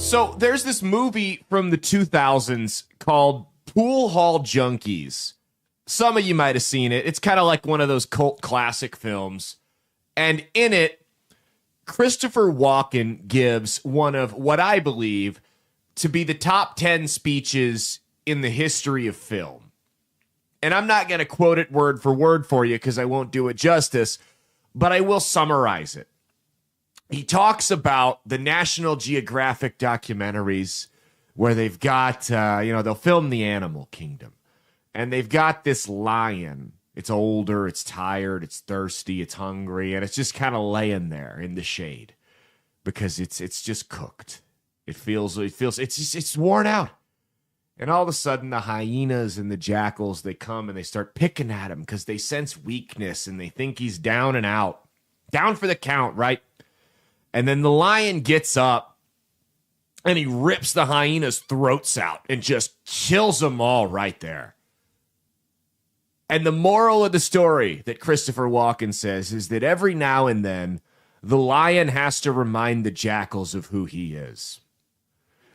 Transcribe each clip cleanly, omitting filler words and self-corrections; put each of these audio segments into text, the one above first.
So there's this movie from the 2000s called Pool Hall Junkies. Some of you might have seen it. It's kind of like one of those cult classic films. And in it, Christopher Walken gives one of what I believe to be the top 10 speeches in the history of film. And I'm not going to quote it word for word for you because I won't do it justice, but I will summarize it. He talks about the National Geographic documentaries where they've got, they'll film the animal kingdom. And they've got this lion. It's older, it's tired, it's thirsty, it's hungry, and it's just kind of laying there in the shade because it's just cooked. It's worn out. And all of a sudden, the hyenas and the jackals, they come and they start picking at him because they sense weakness and they think he's down and out. Down for the count, right? And then the lion gets up and he rips the hyenas' throats out and just kills them all right there. And the moral of the story that Christopher Walken says is that every now and then, the lion has to remind the jackals of who he is.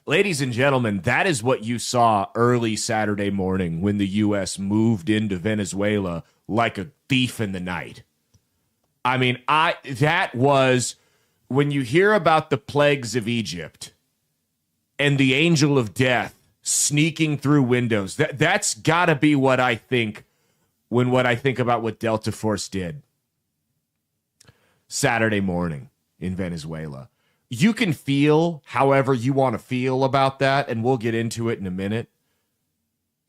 Ladies and gentlemen, that is what you saw early Saturday morning when the U.S. moved into Venezuela like a thief in the night. I mean, that was... When you hear about the plagues of Egypt and the angel of death sneaking through windows, that's got to be what I think when I think about what Delta Force did Saturday morning in Venezuela. You can feel however you want to feel about that, and we'll get into it in a minute.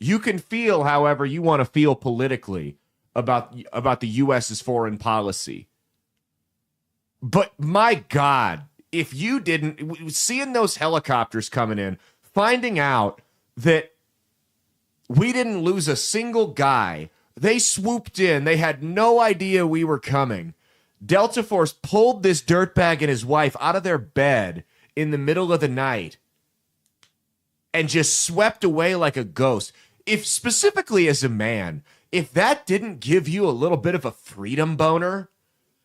You can feel however you want to feel politically about the U.S.'s foreign policy. But my God, if you didn't, seeing those helicopters coming in, finding out that we didn't lose a single guy, they swooped in, they had no idea we were coming. Delta Force pulled this dirtbag and his wife out of their bed in the middle of the night and just swept away like a ghost. If specifically as a man, if that didn't give you a little bit of a freedom boner,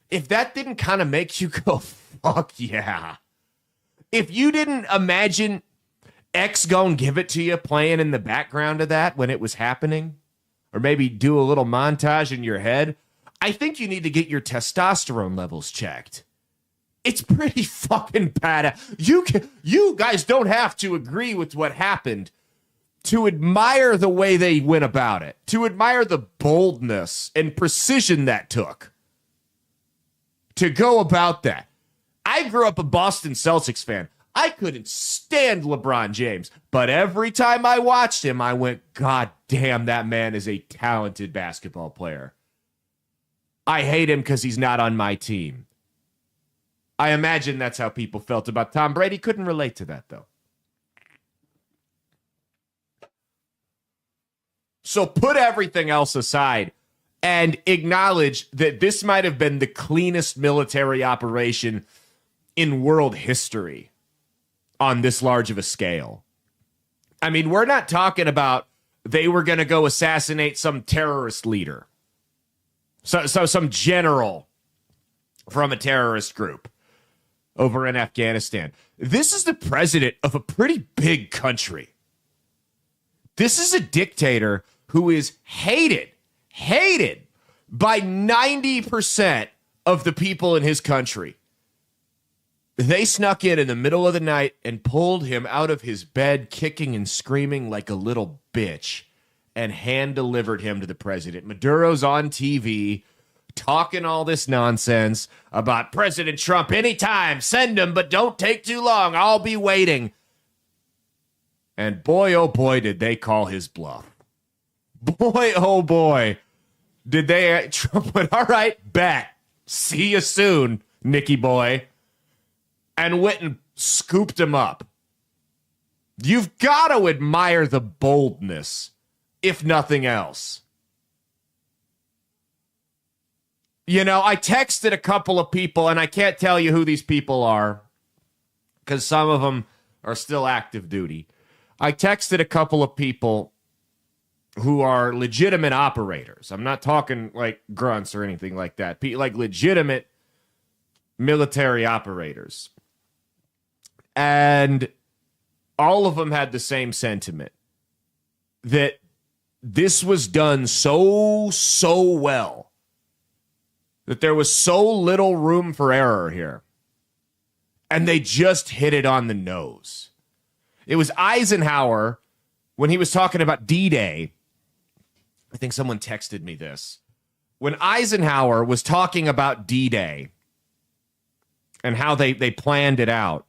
if that didn't kind of make you go, fuck yeah. If you didn't imagine X Gon Give It To You playing in the background of that when it was happening, or maybe do a little montage in your head, I think you need to get your testosterone levels checked. It's pretty fucking badass. You guys don't have to agree with what happened to admire the way they went about it, to admire the boldness and precision that took to go about that. I grew up a Boston Celtics fan. I couldn't stand LeBron James, but every time I watched him, I went, God damn, that man is a talented basketball player. I hate him because he's not on my team. I imagine that's how people felt about Tom Brady. Couldn't relate to that, though. So put everything else aside and acknowledge that this might have been the cleanest military operation in world history on this large of a scale. I mean, we're not talking about they were going to go assassinate some terrorist leader. So some general from a terrorist group over in Afghanistan. This is the president of a pretty big country. This is a dictator who is hated by 90% of the people in his country. They snuck in the middle of the night and pulled him out of his bed, kicking and screaming like a little bitch, and hand-delivered him to the president. Maduro's on TV talking all this nonsense about President Trump. Anytime, send him, but don't take too long. I'll be waiting. And boy, oh boy, did they call his bluff. Boy, oh boy, did they. Trump went, all right, bet. See you soon, Nicky boy. And went and scooped him up. You've got to admire the boldness, if nothing else. You know, I texted a couple of people, and I can't tell you who these people are, because some of them are still active duty. I texted a couple of people who are legitimate operators. I'm not talking like grunts or anything like that. Like legitimate military operators. And all of them had the same sentiment, that this was done so well, that there was so little room for error here. And they just hit it on the nose. It was Eisenhower, when he was talking about D-Day, I think someone texted me this. When Eisenhower was talking about D-Day and how they planned it out,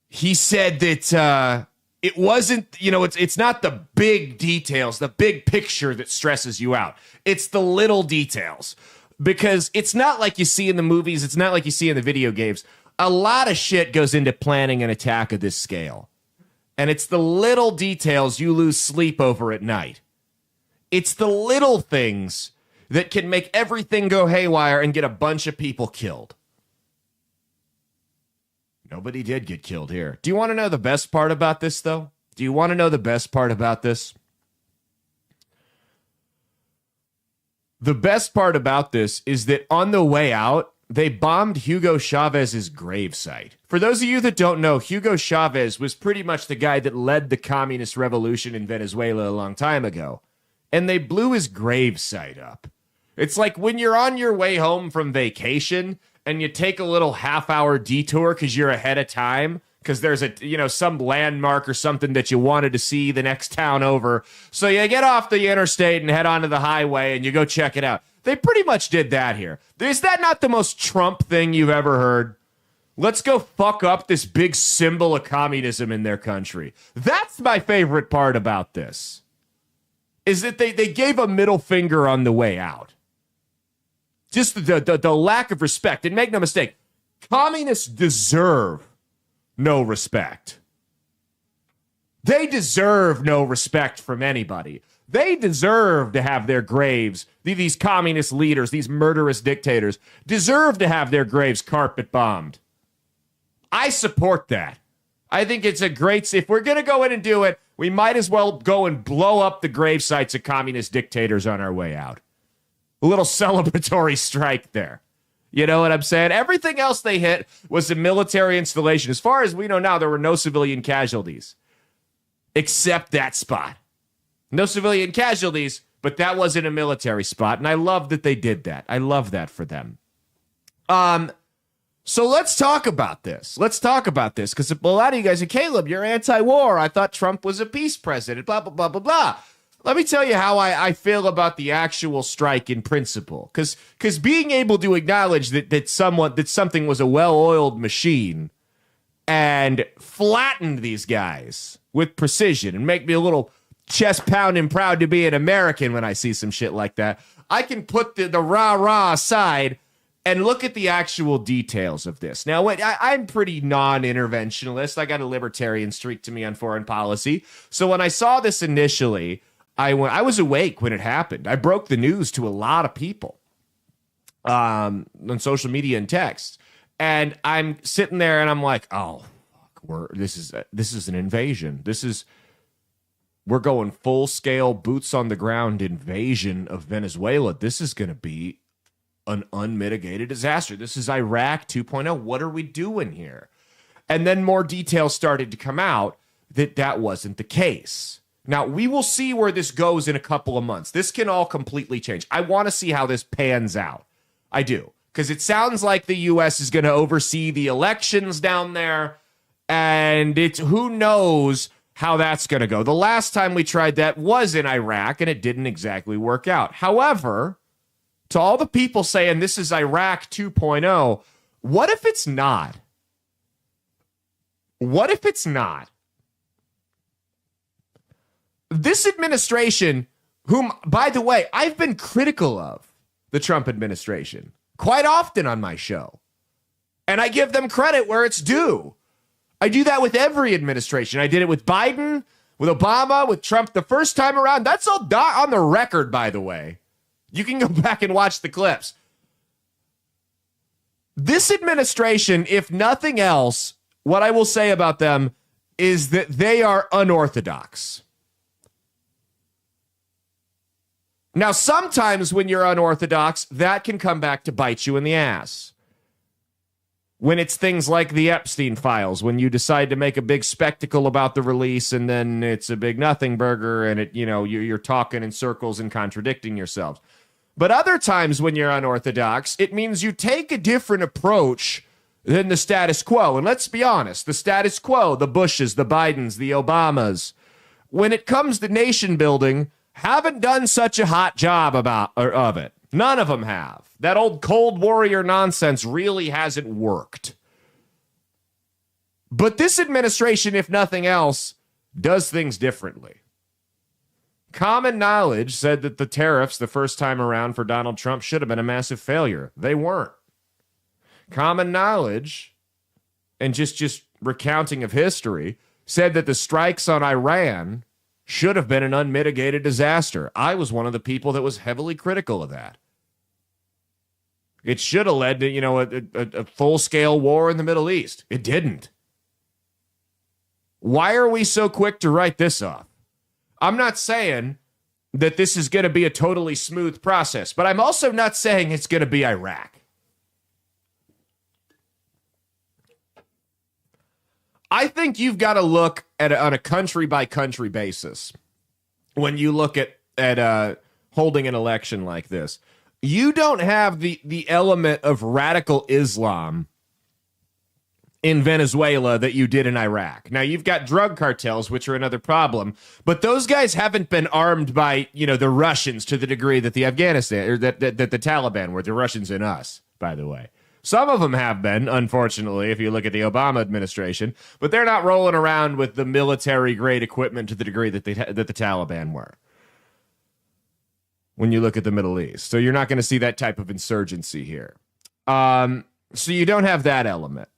he said that it wasn't, it's not the big details, the big picture that stresses you out. It's the little details. Because it's not like you see in the movies. It's not like you see in the video games. A lot of shit goes into planning an attack of this scale. And it's the little details you lose sleep over at night. It's the little things that can make everything go haywire and get a bunch of people killed. Nobody did get killed here. Do you want to know the best part about this, though? Do you want to know the best part about this? The best part about this is that on the way out, they bombed Hugo Chavez's gravesite. For those of you that don't know, Hugo Chavez was pretty much the guy that led the communist revolution in Venezuela a long time ago. And they blew his gravesite up. It's like when you're on your way home from vacation and you take a little half-hour detour because you're ahead of time, because there's some landmark or something that you wanted to see the next town over. So you get off the interstate and head onto the highway and you go check it out. They pretty much did that here. Is that not the most Trump thing you've ever heard? Let's go fuck up this big symbol of communism in their country. That's my favorite part about this, is that they gave a middle finger on the way out. Just the lack of respect. And make no mistake, communists deserve no respect. They deserve no respect from anybody. They deserve to have their graves, these communist leaders, these murderous dictators, deserve to have their graves carpet bombed. I support that. I think it's a great, if we're going to go in and do it, we might as well go and blow up the grave sites of communist dictators on our way out. A little celebratory strike there. You know what I'm saying? Everything else they hit was a military installation. As far as we know now, there were no civilian casualties. Except that spot. No civilian casualties, but that wasn't a military spot. And I love that they did that. I love that for them. So let's talk about this. Because a lot of you guys say, Caleb, you're anti-war. I thought Trump was a peace president. Blah, blah, blah, blah, blah. Let me tell you how I feel about the actual strike in principle. Because being able to acknowledge that something was a well-oiled machine and flattened these guys with precision and make me a little chest pounding proud to be an American when I see some shit like that, I can put the rah-rah aside and look at the actual details of this. Now, I'm pretty non-interventionalist. I got a libertarian streak to me on foreign policy. So when I saw this initially, I was awake when it happened. I broke the news to a lot of people on social media and text. And I'm sitting there and I'm like, oh, fuck, this is an invasion. We're going full-scale, boots-on-the-ground invasion of Venezuela. This is going to be an unmitigated disaster. This is Iraq 2.0. What are we doing here? And then more details started to come out that wasn't the case. Now, we will see where this goes in a couple of months. This can all completely change. I want to see how this pans out. I do. Because it sounds like the U.S. is going to oversee the elections down there. And who knows how that's going to go. The last time we tried that was in Iraq, and it didn't exactly work out. However, to all the people saying this is Iraq 2.0, what if it's not? What if it's not? This administration, whom, by the way, I've been critical of the Trump administration quite often on my show, and I give them credit where it's due. I do that with every administration. I did it with Biden, with Obama, with Trump the first time around. That's all on the record, by the way. You can go back and watch the clips. This administration, if nothing else, what I will say about them is that they are unorthodox. Now, sometimes when you're unorthodox, that can come back to bite you in the ass. When it's things like the Epstein files, when you decide to make a big spectacle about the release and then it's a big nothing burger and you're talking in circles and contradicting yourselves. But other times when you're unorthodox, it means you take a different approach than the status quo. And let's be honest, the status quo, the Bushes, the Bidens, the Obamas, when it comes to nation building, haven't done such a hot job of it. None of them have. That old Cold Warrior nonsense really hasn't worked. But this administration, if nothing else, does things differently. Common knowledge said that the tariffs the first time around for Donald Trump should have been a massive failure. They weren't. Common knowledge, and just recounting of history, said that the strikes on Iran should have been an unmitigated disaster. I was one of the people that was heavily critical of that. It should have led to, a full-scale war in the Middle East. It didn't. Why are we so quick to write this off? I'm not saying that this is going to be a totally smooth process, but I'm also not saying it's going to be Iraq. I think you've got to look at on a country-by-country basis when you look at holding an election like this. You don't have the element of radical Islam in Venezuela that you did in Iraq. Now, you've got drug cartels, which are another problem, but those guys haven't been armed by, the Russians to the degree that the Afghanistan, or that the Taliban were. The Russians and us, by the way. Some of them have been, unfortunately, if you look at the Obama administration, but they're not rolling around with the military-grade equipment to the degree that the Taliban were when you look at the Middle East. So you're not going to see that type of insurgency here. So you don't have that element.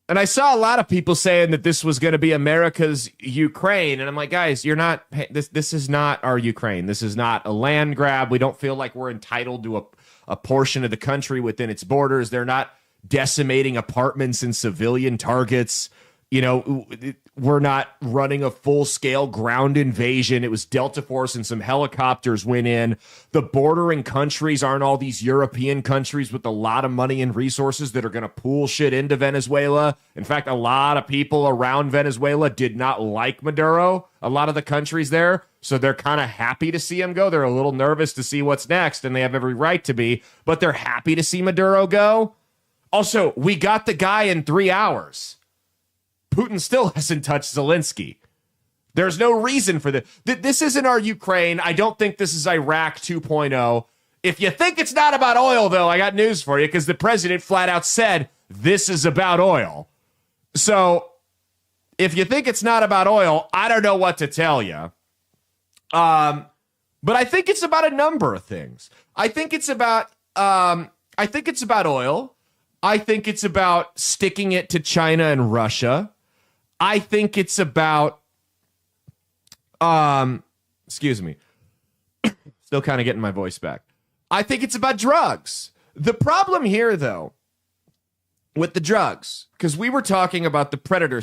And I saw a lot of people saying that this was going to be America's Ukraine. And I'm like, guys, you're not, this is not our Ukraine. This is not a land grab. We don't feel like we're entitled to a portion of the country within its borders. They're not decimating apartments and civilian targets. We're not running a full-scale ground invasion. It was Delta Force and some helicopters went in. The bordering countries aren't all these European countries with a lot of money and resources that are going to pool shit into Venezuela. In fact, a lot of people around Venezuela did not like Maduro, a lot of the countries there. So they're kind of happy to see him go. They're a little nervous to see what's next, and they have every right to be, but they're happy to see Maduro go. Also, we got the guy in 3 hours. Putin still hasn't touched Zelensky. There's no reason for this. This isn't our Ukraine. I don't think this is Iraq 2.0. If you think it's not about oil, though, I got news for you, because the president flat out said this is about oil. So if you think it's not about oil, I don't know what to tell you. But I think it's about a number of things. I think it's about oil. I think it's about sticking it to China and Russia. I think it's about, excuse me, still kind of getting my voice back. I think it's about drugs. The problem here, though, with the drugs, because we were talking about the predator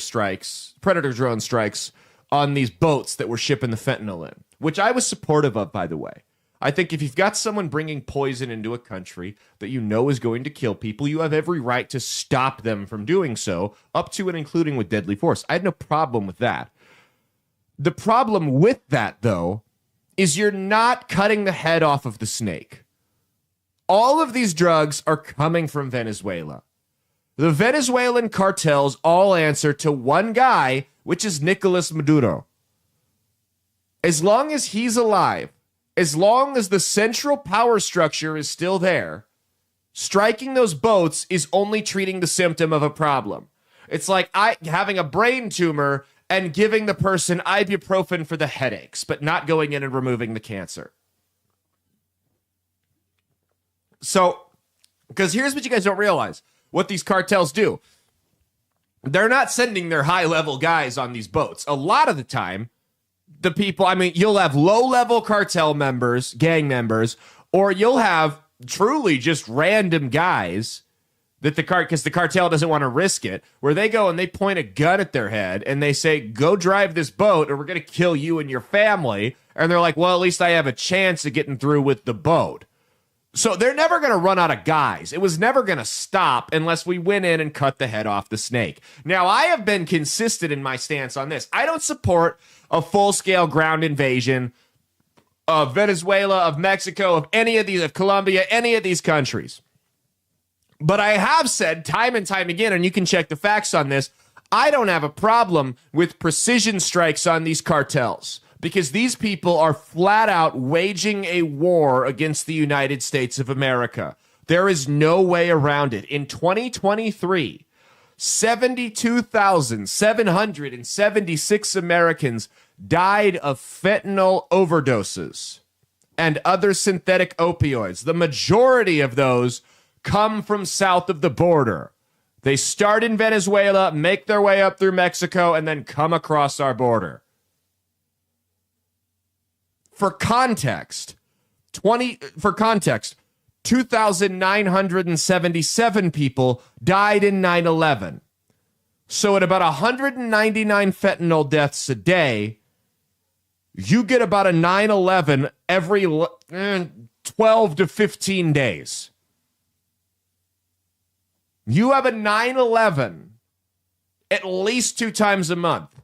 drone strikes on these boats that were shipping the fentanyl in, which I was supportive of, by the way. I think if you've got someone bringing poison into a country that you know is going to kill people, you have every right to stop them from doing so, up to and including with deadly force. I had no problem with that. The problem with that, though, is you're not cutting the head off of the snake. All of these drugs are coming from Venezuela. The Venezuelan cartels all answer to one guy, which is Nicolas Maduro. As long as he's alive, as long as the central power structure is still there, striking those boats is only treating the symptom of a problem. It's like having a brain tumor and giving the person ibuprofen for the headaches, but not going in and removing the cancer. So, because here's what you guys don't realize, what these cartels do. They're not sending their high-level guys on these boats. A lot of the time, the people, you'll have low-level cartel members, gang members, or you'll have truly just random guys that because the cartel doesn't want to risk it, where they go and they point a gun at their head and they say, go drive this boat or we're going to kill you and your family. And they're like, well, at least I have a chance of getting through with the boat. So they're never going to run out of guys. It was never going to stop unless we went in and cut the head off the snake. Now, I have been consistent in my stance on this. I don't support a full-scale ground invasion of Venezuela, of Mexico, of any of these, of Colombia, any of these countries. But I have said time and time again, and you can check the facts on this, I don't have a problem with precision strikes on these cartels, because these people are flat out waging a war against the United States of America. There is no way around it. In 2023, 72,776 Americans died of fentanyl overdoses and other synthetic opioids. The majority of those come from south of the border. They start in Venezuela, make their way up through Mexico, and then come across our border. For context, 2,977 people died in 9/11. So at about 199 fentanyl deaths a day, you get about a 9/11 every 12 to 15 days. You have a 9/11 at least 2 times a month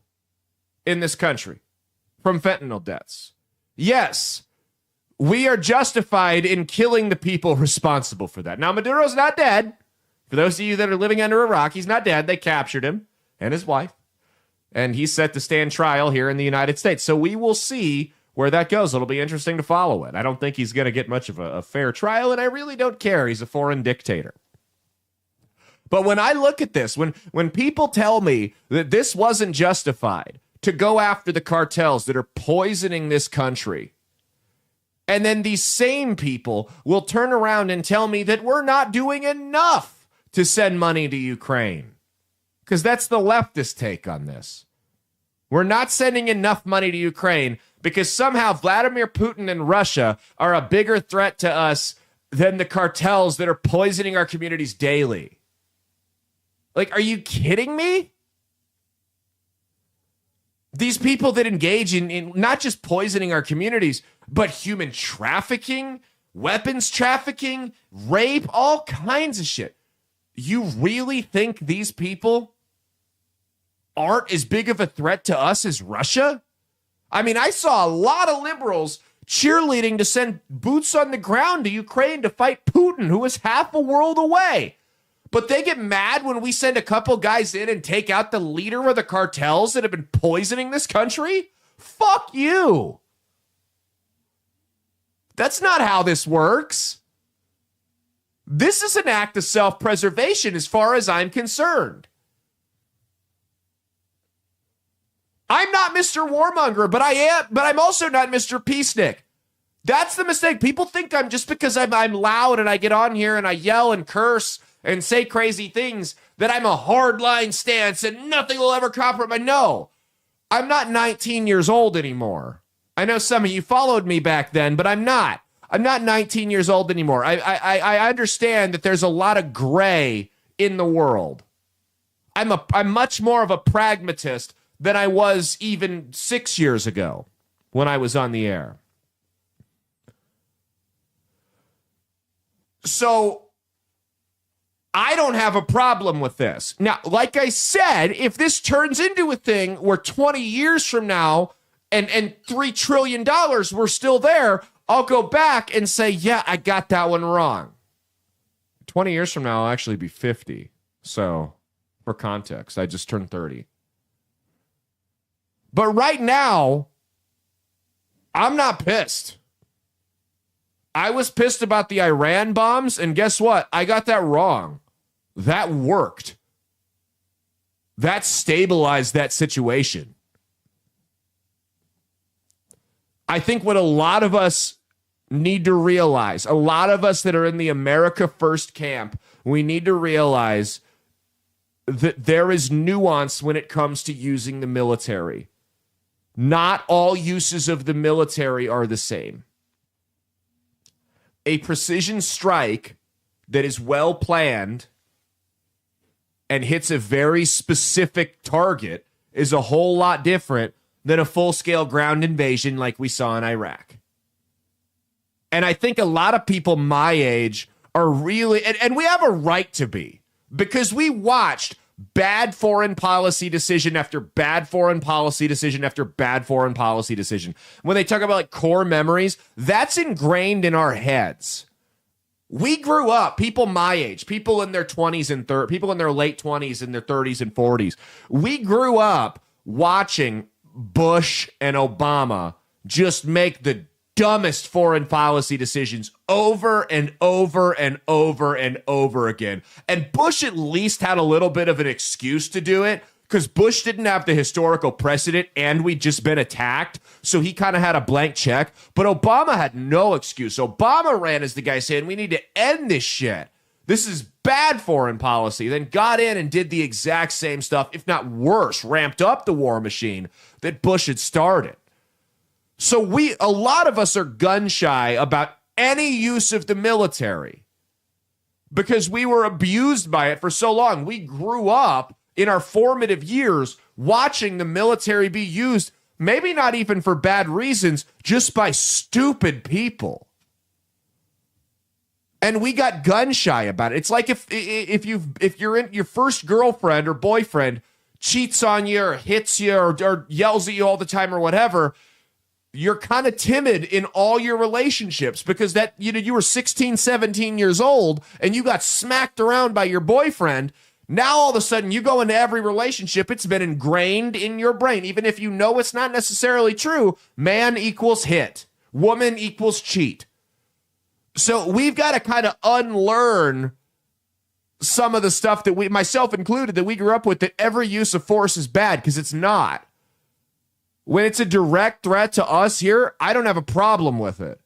in this country from fentanyl deaths. Yes, we are justified in killing the people responsible for that. Now, Maduro's not dead. For those of you that are living under a rock, he's not dead. They captured him and his wife, and he's set to stand trial here in the United States. So we will see where that goes. It'll be interesting to follow it. I don't think he's going to get much of a fair trial, and I really don't care. He's a foreign dictator. But when I look at this, when people tell me that this wasn't justified to go after the cartels that are poisoning this country, and then these same people will turn around and tell me that we're not doing enough to send money to Ukraine, because that's the leftist take on this. We're not sending enough money to Ukraine because somehow Vladimir Putin and Russia are a bigger threat to us than the cartels that are poisoning our communities daily. Like, are you kidding me? These people that engage in not just poisoning our communities, but human trafficking, weapons trafficking, rape, all kinds of shit. You really think these people aren't as big of a threat to us as Russia? I mean, I saw a lot of liberals cheerleading to send boots on the ground to Ukraine to fight Putin, who is half a world away. But they get mad when we send a couple guys in and take out the leader of the cartels that have been poisoning this country? Fuck you. That's not how this works. This is an act of self-preservation as far as I'm concerned. I'm not Mr. Warmonger, but I'm also not Mr. Peacenik. That's the mistake. People think I'm just because I'm loud and I get on here and I yell and curse and say crazy things that I'm a hardline stance and nothing will ever compromise. No, I'm not 19 years old anymore. I know some of you followed me back then, but I'm not. I'm not 19 years old anymore. I understand that there's a lot of gray in the world. I'm much more of a pragmatist than I was even 6 years ago when I was on the air. So I don't have a problem with this. Now, like I said, if this turns into a thing where 20 years from now and $3 trillion we're still there, I'll go back and say, yeah, I got that one wrong. 20 years from now, I'll actually be 50. So, for context, I just turned 30. But right now, I'm not pissed. I was pissed about the Iran bombs, and guess what? I got that wrong. That worked. That stabilized that situation. I think what a lot of us need to realize, a lot of us that are in the America First camp, we need to realize that there is nuance when it comes to using the military. Not all uses of the military are the same. A precision strike that is well planned and hits a very specific target is a whole lot different than a full-scale ground invasion like we saw in Iraq. And I think a lot of people my age are really, and we have a right to be, because we watched bad foreign policy decision after bad foreign policy decision after bad foreign policy decision. When they talk about like core memories, that's ingrained in our heads. We grew up, people my age, people in their 20s and 30s, people in their late 20s and their 30s and 40s. We grew up watching Bush and Obama just make the dumbest foreign policy decisions over and over and over and over again. And Bush at least had a little bit of an excuse to do it, because Bush didn't have the historical precedent and we'd just been attacked. So he kind of had a blank check. But Obama had no excuse. Obama ran as the guy saying, we need to end this shit. This is bad foreign policy. Then got in and did the exact same stuff, if not worse, ramped up the war machine that Bush had started. So a lot of us are gun shy about any use of the military because we were abused by it for so long. We grew up in our formative years watching the military be used, maybe not even for bad reasons, just by stupid people. And we got gun shy about it. It's like if you're in your first girlfriend or boyfriend cheats on you or hits you or yells at you all the time or whatever, you're kind of timid in all your relationships because that, you were 16, 17 years old and you got smacked around by your boyfriend. Now, all of a sudden, you go into every relationship, it's been ingrained in your brain. Even if you know it's not necessarily true, man equals hit, woman equals cheat. So we've got to kind of unlearn some of the stuff that myself included, that we grew up with, that every use of force is bad, because it's not. When it's a direct threat to us here, I don't have a problem with it.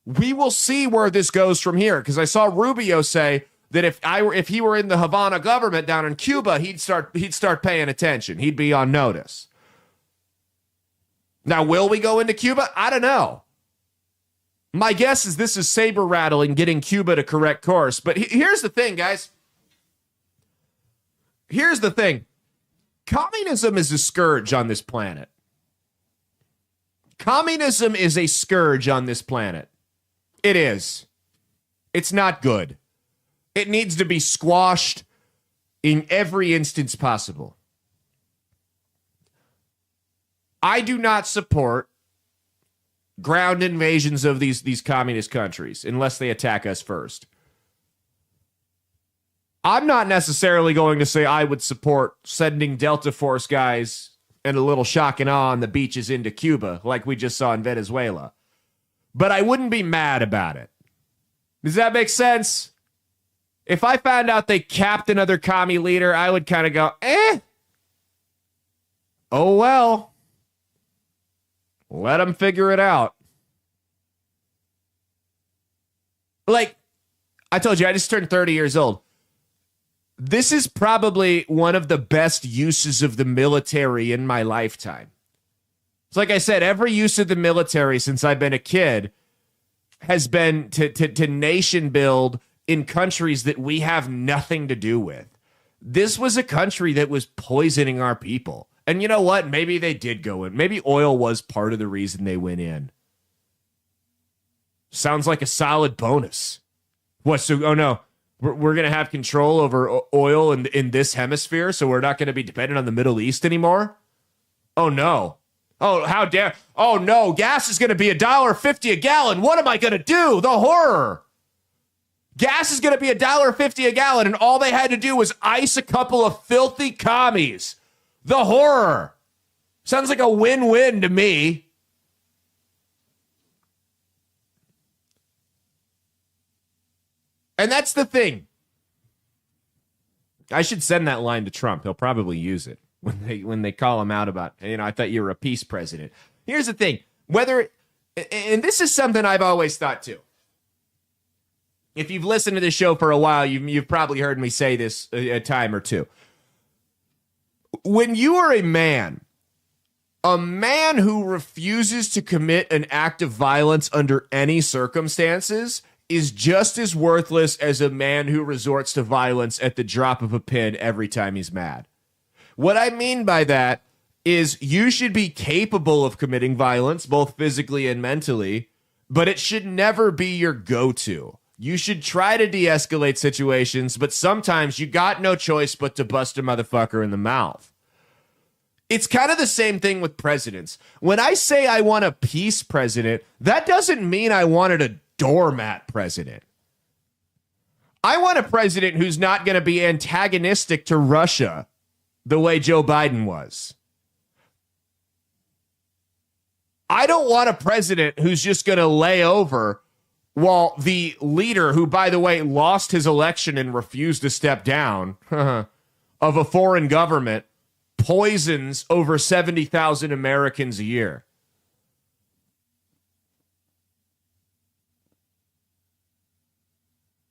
We will see where this goes from here, because I saw Rubio say that if he were in the Havana government down in Cuba, he'd start paying attention. He'd be on notice. Now, will we go into Cuba? I don't know. My guess is this is saber rattling, getting Cuba to correct course. But here's the thing, guys. Here's the thing. Communism is a scourge on this planet. Communism is a scourge on this planet. It is. It's not good. It needs to be squashed in every instance possible. I do not support ground invasions of these communist countries unless they attack us first. I'm not necessarily going to say I would support sending Delta Force guys and a little shock and awe on the beaches into Cuba like we just saw in Venezuela. But I wouldn't be mad about it. Does that make sense? If I found out they capped another commie leader, I would kind of go, oh well. Let them figure it out. Like, I told you, I just turned 30 years old. This is probably one of the best uses of the military in my lifetime. It's like I said, every use of the military since I've been a kid has been to nation build in countries that we have nothing to do with. This was a country that was poisoning our people. And you know what? Maybe they did go in. Maybe oil was part of the reason they went in. Sounds like a solid bonus. What? So, oh no, we're going to have control over oil in this hemisphere, so we're not going to be dependent on the Middle East anymore? Oh no. Oh, how dare. Oh no, gas is going to be $1.50 a gallon. What am I going to do? The horror. Gas is going to be $1.50 a gallon, and all they had to do was ice a couple of filthy commies. The horror. Sounds like a win-win to me. And that's the thing. I should send that line to Trump. He'll probably use it when they call him out about, I thought you were a peace president. Here's the thing. And this is something I've always thought too. If you've listened to this show for a while, you've probably heard me say this a time or two. When you are a man who refuses to commit an act of violence under any circumstances is just as worthless as a man who resorts to violence at the drop of a pin every time he's mad. What I mean by that is you should be capable of committing violence, both physically and mentally, but it should never be your go-to. You should try to de-escalate situations, but sometimes you got no choice but to bust a motherfucker in the mouth. It's kind of the same thing with presidents. When I say I want a peace president, that doesn't mean I wanted a doormat president. I want a president who's not going to be antagonistic to Russia the way Joe Biden was. I don't want a president who's just going to lay over while the leader, who, by the way, lost his election and refused to step down, of a foreign government, poisons over 70,000 Americans a year.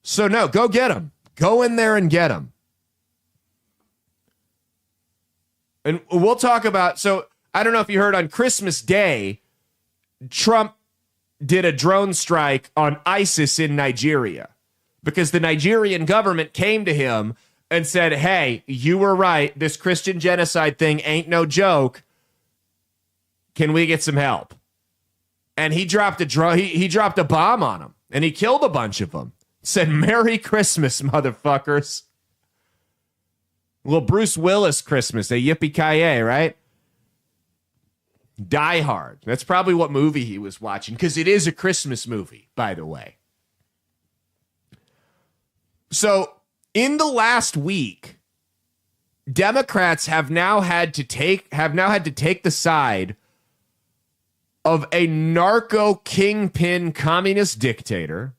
So no, go get him. Go in there and get him. And we'll talk about, so I don't know if you heard, on Christmas Day, Trump did a drone strike on ISIS in Nigeria because the Nigerian government came to him and said, hey, you were right. This Christian genocide thing ain't no joke. Can we get some help? And he dropped he dropped a bomb on him, and he killed a bunch of them. Said, Merry Christmas, motherfuckers. Little Bruce Willis Christmas, a yippee-ki-yay, right? Die Hard. That's probably what movie he was watching, because it is a Christmas movie, by the way. So, in the last week, Democrats have now had to take the side of a narco kingpin communist dictator,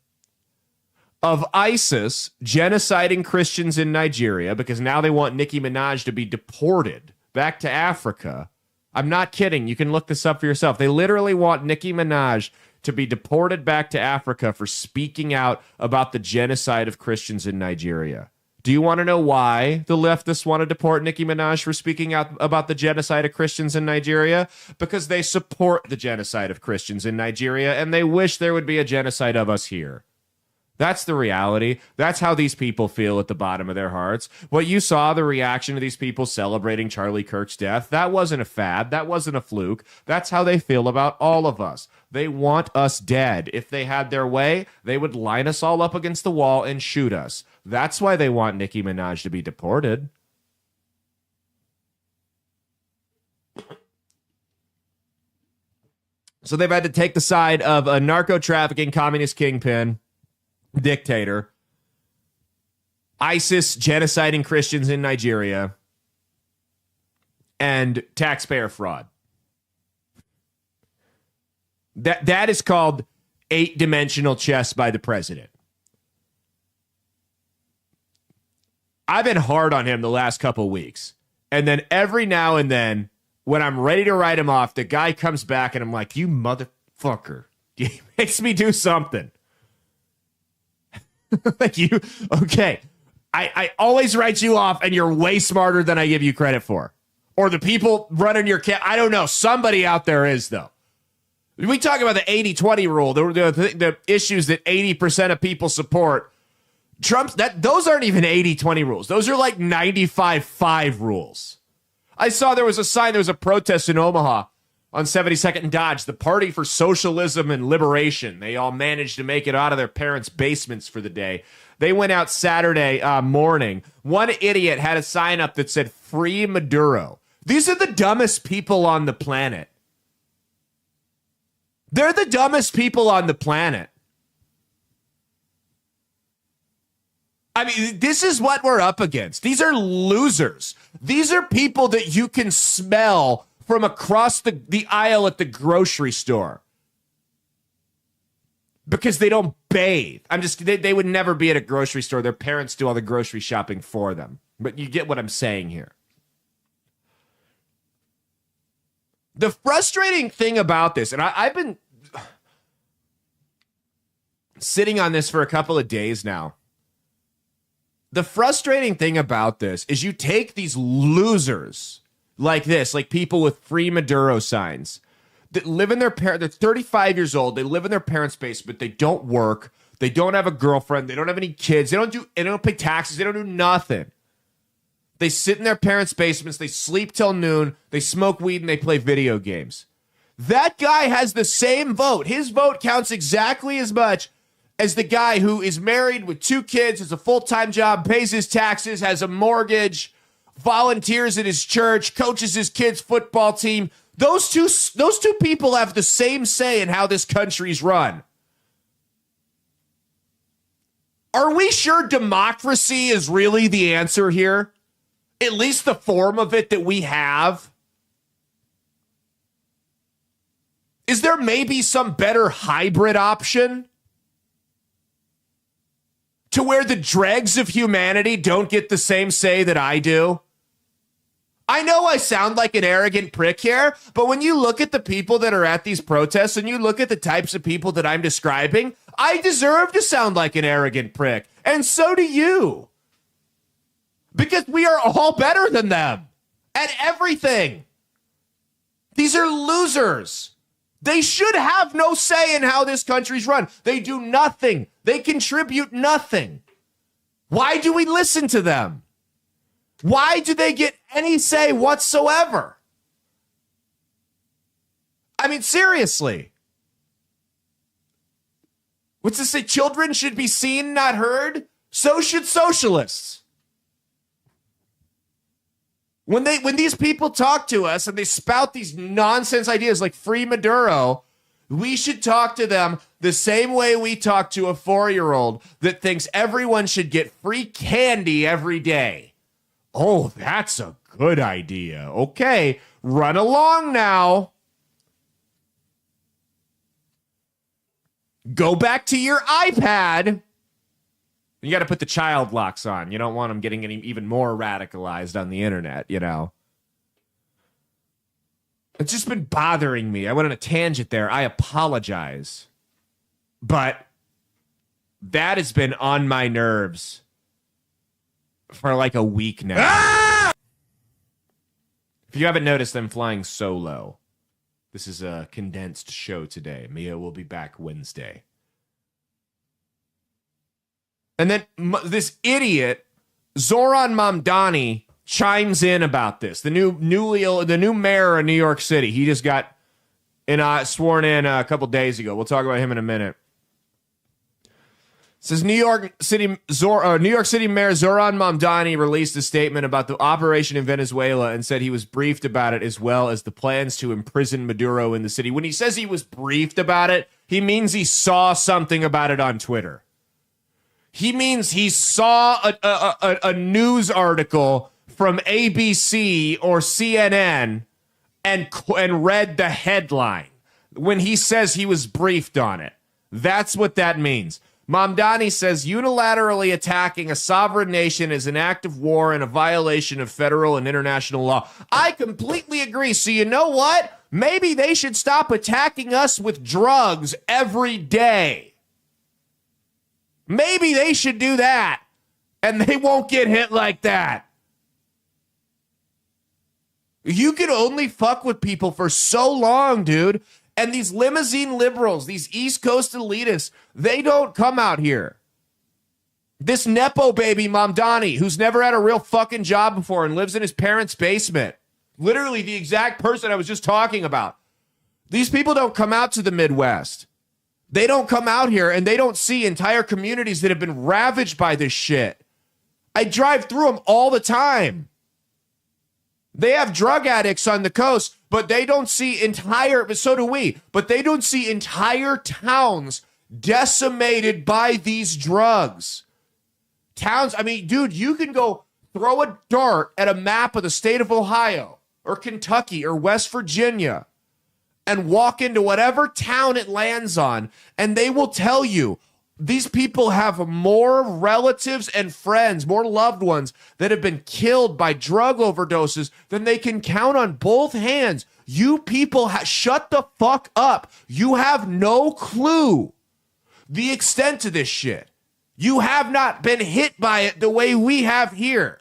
of ISIS genociding Christians in Nigeria, because now they want Nicki Minaj to be deported back to Africa. I'm not kidding. You can look this up for yourself. They literally want Nicki Minaj to be deported back to Africa for speaking out about the genocide of Christians in Nigeria. Do you want to know why the leftists want to deport Nicki Minaj for speaking out about the genocide of Christians in Nigeria? Because they support the genocide of Christians in Nigeria, and they wish there would be a genocide of us here. That's the reality. That's how these people feel at the bottom of their hearts. What you saw, the reaction to these people celebrating Charlie Kirk's death, that wasn't a fad. That wasn't a fluke. That's how they feel about all of us. They want us dead. If they had their way, they would line us all up against the wall and shoot us. That's why they want Nicki Minaj to be deported. So they've had to take the side of a narco-trafficking communist kingpin, dictator, ISIS genociding Christians in Nigeria, and taxpayer fraud. That is called 8-dimensional chess by the president. I've been hard on him the last couple weeks. And then every now and then, when I'm ready to write him off, the guy comes back and I'm like, you motherfucker. He makes me do something. Like you, okay. I always write you off and you're way smarter than I give you credit for. Or the people running your I don't know. Somebody out there is, though. We talk about the 80-20 rule, the issues that 80% of people support. Those aren't even 80-20 rules. Those are like 95-5 rules. I saw there was a sign, there was a protest in Omaha on 72nd and Dodge, the Party for Socialism and Liberation. They all managed to make it out of their parents' basements for the day. They went out Saturday morning. One idiot had a sign up that said, Free Maduro. These are the dumbest people on the planet. They're the dumbest people on the planet. I mean, this is what we're up against. These are losers. These are people that you can smell from across the aisle at the grocery store. Because they don't bathe. They would never be at a grocery store. Their parents do all the grocery shopping for them. But you get what I'm saying here. The frustrating thing about this, and I've been sitting on this for a couple of days now. The frustrating thing about this is you take these losers like this, like people with Free Maduro signs that live in they're 35 years old. They live in their parents' basement. They don't work. They don't have a girlfriend. They don't have any kids. They don't pay taxes. They don't do nothing. They sit in their parents' basements. They sleep till noon. They smoke weed and they play video games. That guy has the same vote. His vote counts exactly as much as the guy who is married with 2 kids, has a full-time job, pays his taxes, has a mortgage, volunteers at his church, coaches his kids' football team. Those two people have the same say in how this country's run. Are we sure democracy is really the answer here? At least the form of it that we have? Is there maybe some better hybrid option? To where the dregs of humanity don't get the same say that I do? I know I sound like an arrogant prick here, but when you look at the people that are at these protests and you look at the types of people that I'm describing, I deserve to sound like an arrogant prick. And so do you. Because we are all better than them at everything. These are losers. They should have no say in how this country's run. They do nothing. They contribute nothing. Why do we listen to them? Why do they get any say whatsoever? I mean, seriously. What's this say? Children should be seen, not heard? So should socialists. When these people talk to us and they spout these nonsense ideas like free Maduro, we should talk to them the same way we talk to a 4-year-old that thinks everyone should get free candy every day. Oh, that's a good idea. Okay, run along now. Go back to your iPad. You got to put the child locks on. You don't want them getting any even more radicalized on the internet, you know. It's just been bothering me. I went on a tangent there. I apologize. But that has been on my nerves for like a week now. Ah! If you haven't noticed, I'm flying solo. This is a condensed show today. Mia will be back Wednesday. And then this idiot, Zoran Mamdani, chimes in about this. The new mayor of New York City. He just got sworn in a couple days ago. We'll talk about him in a minute. It says New York City Mayor Zoran Mamdani released a statement about the operation in Venezuela and said he was briefed about it as well as the plans to imprison Maduro in the city. When he says he was briefed about it, he means he saw something about it on Twitter. He means he saw a news article from ABC or CNN and read the headline when he says he was briefed on it. That's what that means. Mamdani says unilaterally attacking a sovereign nation is an act of war and a violation of federal and international law. I completely agree. So you know what? Maybe they should stop attacking us with drugs every day. Maybe they should do that, and they won't get hit like that. You can only fuck with people for so long, dude. And these limousine liberals, these East Coast elitists, they don't come out here. This Nepo baby Mamdani, who's never had a real fucking job before and lives in his parents' basement. Literally the exact person I was just talking about. These people don't come out to the Midwest. They don't come out here and they don't see entire communities that have been ravaged by this shit. I drive through them all the time. They have drug addicts on the coast, but they don't see so do we, but they don't see entire towns decimated by these drugs. Towns, I mean, dude, you can go throw a dart at a map of the state of Ohio or Kentucky or West Virginia and walk into whatever town it lands on, and they will tell you these people have more relatives and friends, more loved ones that have been killed by drug overdoses than they can count on both hands. You people, shut the fuck up. You have no clue the extent to this shit. You have not been hit by it the way we have here.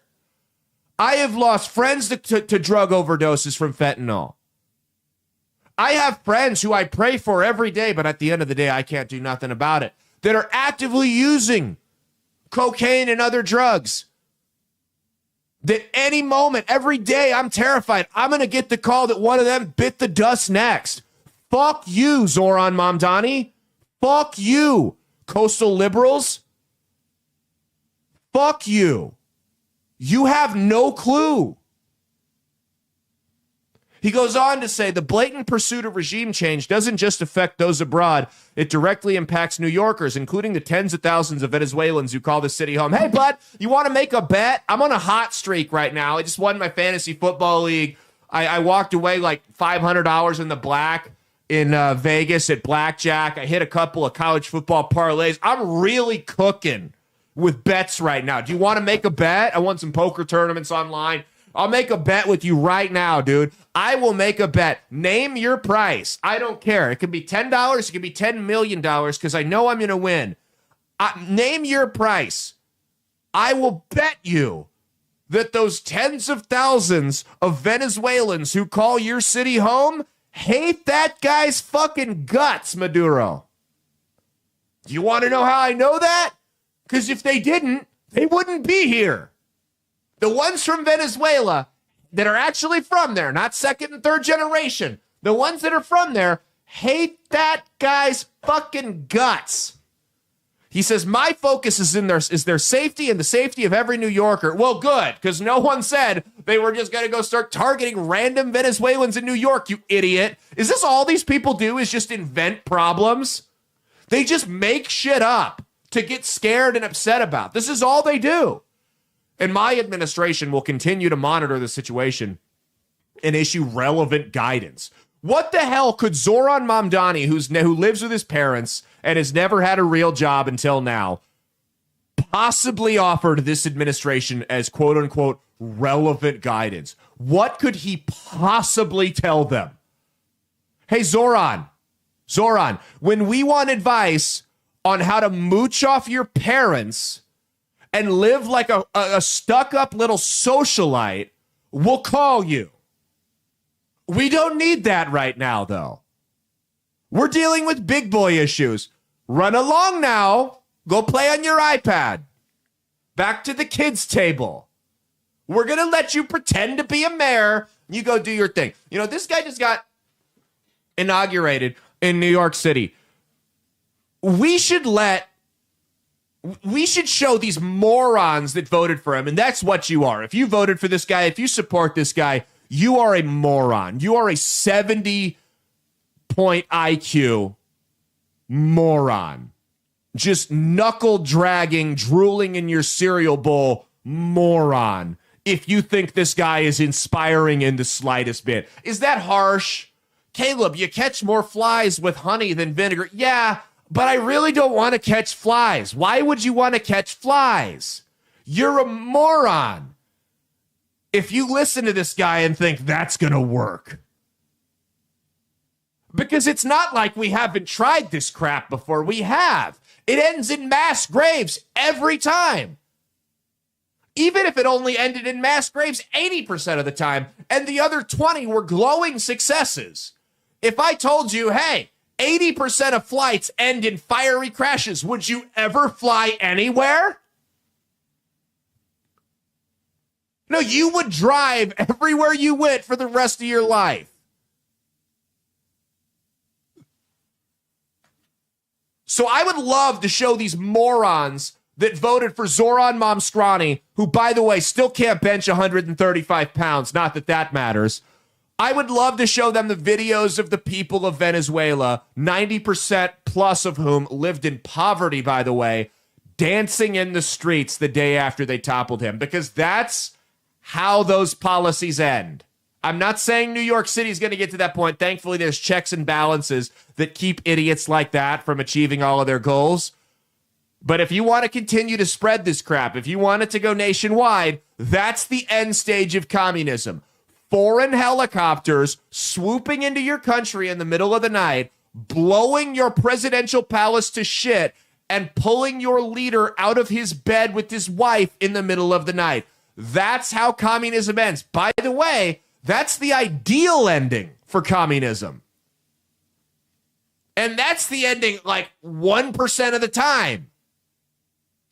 I have lost friends to drug overdoses from fentanyl. I have friends who I pray for every day, but at the end of the day, I can't do nothing about it, that are actively using cocaine and other drugs. That any moment, every day, I'm terrified. I'm going to get the call that one of them bit the dust next. Fuck you, Zoran Mamdani. Fuck you, coastal liberals. Fuck you. You have no clue. He goes on to say the blatant pursuit of regime change doesn't just affect those abroad. It directly impacts New Yorkers, including the tens of thousands of Venezuelans who call the city home. Hey, bud, you want to make a bet? I'm on a hot streak right now. I just won my fantasy football league. I walked away like $500 in the black in Vegas at blackjack. I hit a couple of college football parlays. I'm really cooking with bets right now. Do you want to make a bet? I won some poker tournaments online. I'll make a bet with you right now, dude. I will make a bet. Name your price. I don't care. It could be $10. It could be $10 million because I know I'm going to win. Name your price. I will bet you that those tens of thousands of Venezuelans who call your city home hate that guy's fucking guts, Maduro. Do you want to know how I know that? Because if they didn't, they wouldn't be here. The ones from Venezuela that are actually from there, not second and third generation, the ones that are from there hate that guy's fucking guts. He says, my focus is their safety and the safety of every New Yorker. Well, good, because no one said they were just going to go start targeting random Venezuelans in New York, you idiot. Is this all these people do is just invent problems? They just make shit up to get scared and upset about. This is all they do. And my administration will continue to monitor the situation and issue relevant guidance. What the hell could Zoran Mamdani, who lives with his parents and has never had a real job until now, possibly offer to this administration as quote-unquote relevant guidance? What could he possibly tell them? Hey, Zoran, when we want advice on how to mooch off your parents and live like a stuck-up little socialite, we'll call you. We don't need that right now, though. We're dealing with big boy issues. Run along now. Go play on your iPad. Back to the kids' table. We're going to let you pretend to be a mayor. You go do your thing. You know, this guy just got inaugurated in New York City. We should show these morons that voted for him, and that's what you are. If you voted for this guy, if you support this guy, you are a moron. You are a 70-point IQ moron. Just knuckle-dragging, drooling in your cereal bowl moron. If you think this guy is inspiring in the slightest bit. Is that harsh? Caleb, you catch more flies with honey than vinegar. Yeah, but I really don't want to catch flies. Why would you want to catch flies? You're a moron. If you listen to this guy and think that's going to work. Because it's not like we haven't tried this crap before. We have. It ends in mass graves every time. Even if it only ended in mass graves 80% of the time, and the other 20 were glowing successes. If I told you, hey, 80% of flights end in fiery crashes, would you ever fly anywhere? No, you would drive everywhere you went for the rest of your life. So I would love to show these morons that voted for Zoran Mamdani, who, by the way, still can't bench 135 pounds. Not that that matters. I would love to show them the videos of the people of Venezuela, 90% plus of whom lived in poverty, by the way, dancing in the streets the day after they toppled him, because that's how those policies end. I'm not saying New York City is going to get to that point. Thankfully, there's checks and balances that keep idiots like that from achieving all of their goals. But if you want to continue to spread this crap, if you want it to go nationwide, that's the end stage of communism. Foreign helicopters swooping into your country in the middle of the night, blowing your presidential palace to shit, and pulling your leader out of his bed with his wife in the middle of the night. That's how communism ends. By the way, that's the ideal ending for communism. And that's the ending like 1% of the time.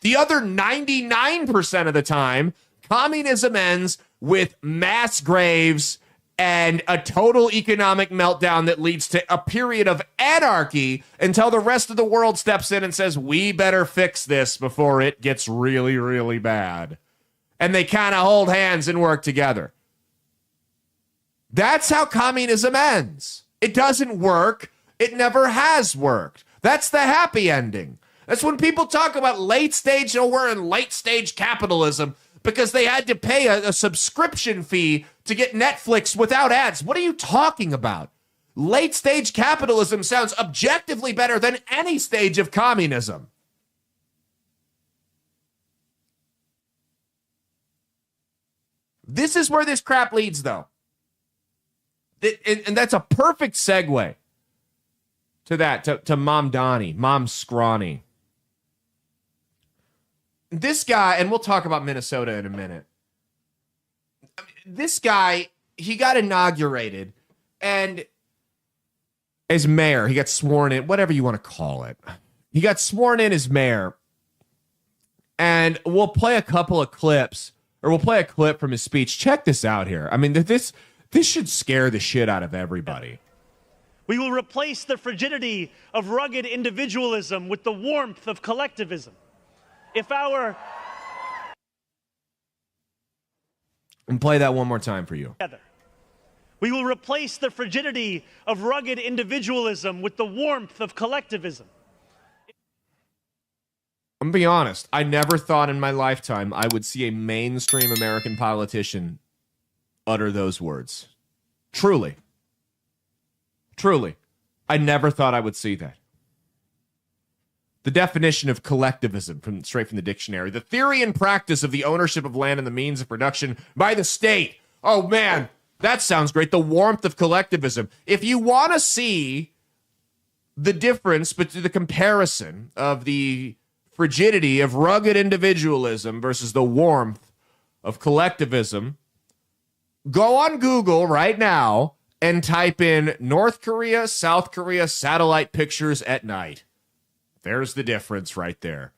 The other 99% of the time, communism ends with mass graves and a total economic meltdown that leads to a period of anarchy until the rest of the world steps in and says, we better fix this before it gets really, really bad. And they kind of hold hands and work together. That's how communism ends. It doesn't work. It never has worked. That's the happy ending. That's when people talk about late stage, we're in late stage capitalism because they had to pay a subscription fee to get Netflix without ads. What are you talking about? Late stage capitalism sounds objectively better than any stage of communism. This is where this crap leads, though. And that's a perfect segue to that, to Mamdani, Mom Scrawny. This guy, and we'll talk about Minnesota in a minute. This guy, he got inaugurated, and as mayor, he got sworn in, whatever you want to call it. He got sworn in as mayor, and we'll play a couple of clips, or we'll play a clip from his speech. Check this out here. I mean, this should scare the shit out of everybody. We will replace the frigidity of rugged individualism with the warmth of collectivism. And play that one more time for you. We will replace the frigidity of rugged individualism with the warmth of collectivism. I'm gonna be honest. I never thought in my lifetime I would see a mainstream American politician utter those words. Truly. Truly. I never thought I would see that. The definition of collectivism, straight from the dictionary. The theory and practice of the ownership of land and the means of production by the state. Oh, man, that sounds great. The warmth of collectivism. If you want to see the difference, but the comparison of the frigidity of rugged individualism versus the warmth of collectivism, go on Google right now and type in North Korea, South Korea satellite pictures at night. There's the difference right there.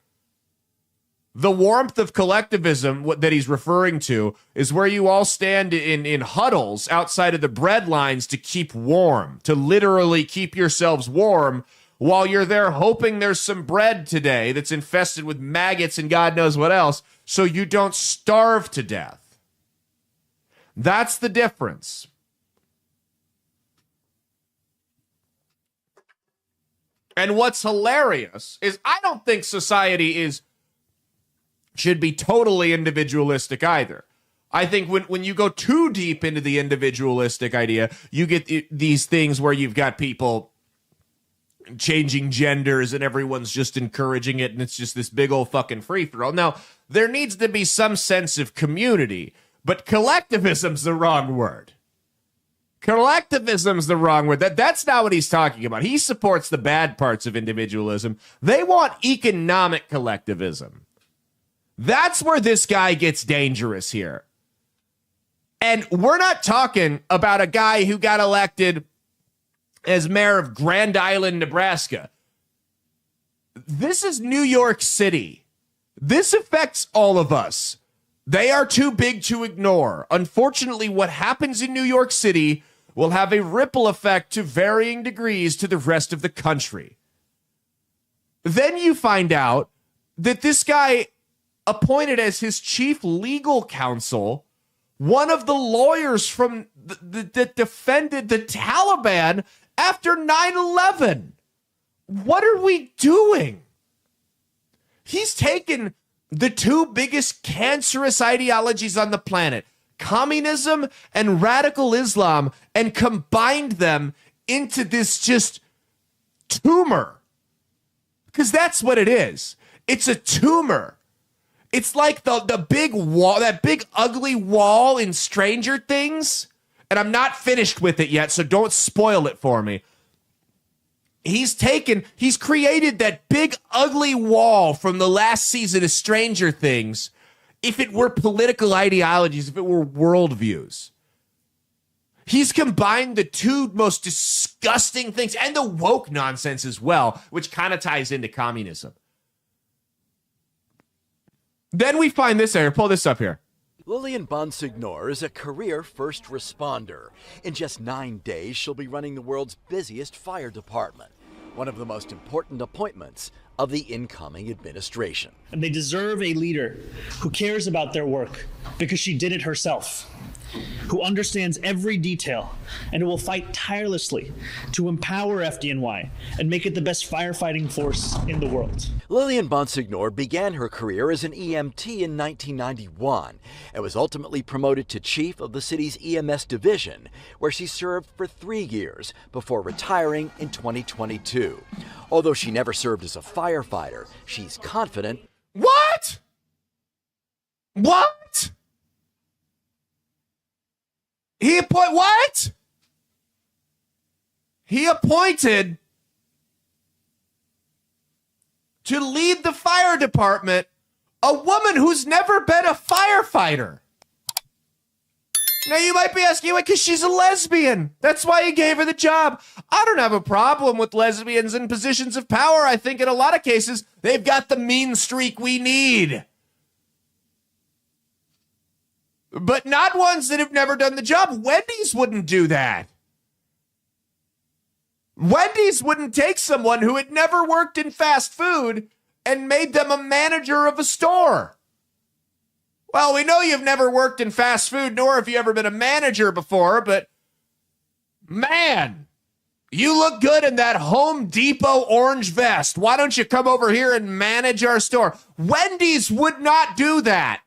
The warmth of collectivism that he's referring to is where you all stand in huddles outside of the bread lines to keep warm, to literally keep yourselves warm while you're there hoping there's some bread today that's infested with maggots and God knows what else, so you don't starve to death. That's the difference. And what's hilarious is I don't think society should be totally individualistic either. I think when you go too deep into the individualistic idea, you get these things where you've got people changing genders and everyone's just encouraging it and it's just this big old fucking free-for-all. Now, there needs to be some sense of community, but collectivism's the wrong word. Collectivism's the wrong word. That's not what he's talking about. He supports the bad parts of individualism. They want economic collectivism. That's where this guy gets dangerous here. And we're not talking about a guy who got elected as mayor of Grand Island, Nebraska. This is New York City. This affects all of us. They are too big to ignore. Unfortunately, what happens in New York City will have a ripple effect to varying degrees to the rest of the country. Then you find out that this guy appointed as his chief legal counsel one of the lawyers from that defended the Taliban after 9/11. What are we doing? He's taken the two biggest cancerous ideologies on the planet, communism and radical Islam, and combined them into this just tumor. Because that's what it is. It's a tumor. It's like the big wall, that big ugly wall in Stranger Things. And I'm not finished with it yet, so don't spoil it for me. He's created that big ugly wall from the last season of Stranger Things. If it were political ideologies, if it were worldviews. He's combined the two most disgusting things and the woke nonsense as well, which kind of ties into communism. Then we find this here. Pull this up here. Lillian Bonsignor is a career first responder. In just 9 days, she'll be running the world's busiest fire department, one of the most important appointments of the incoming administration. And they deserve a leader who cares about their work because she did it herself, who understands every detail, and who will fight tirelessly to empower FDNY and make it the best firefighting force in the world. Lillian Bonsignor began her career as an EMT in 1991 and was ultimately promoted to chief of the city's EMS division, where she served for 3 years before retiring in 2022. Although she never served as a firefighter, she's confident. What? What? What? He appointed to lead the fire department a woman who's never been a firefighter. Now you might be asking, why? Because she's a lesbian. That's why he gave her the job. I don't have a problem with lesbians in positions of power. I think in a lot of cases, they've got the mean streak we need. But not ones that have never done the job. Wendy's wouldn't do that. Wendy's wouldn't take someone who had never worked in fast food and made them a manager of a store. Well, we know you've never worked in fast food, nor have you ever been a manager before, but man, you look good in that Home Depot orange vest. Why don't you come over here and manage our store? Wendy's would not do that.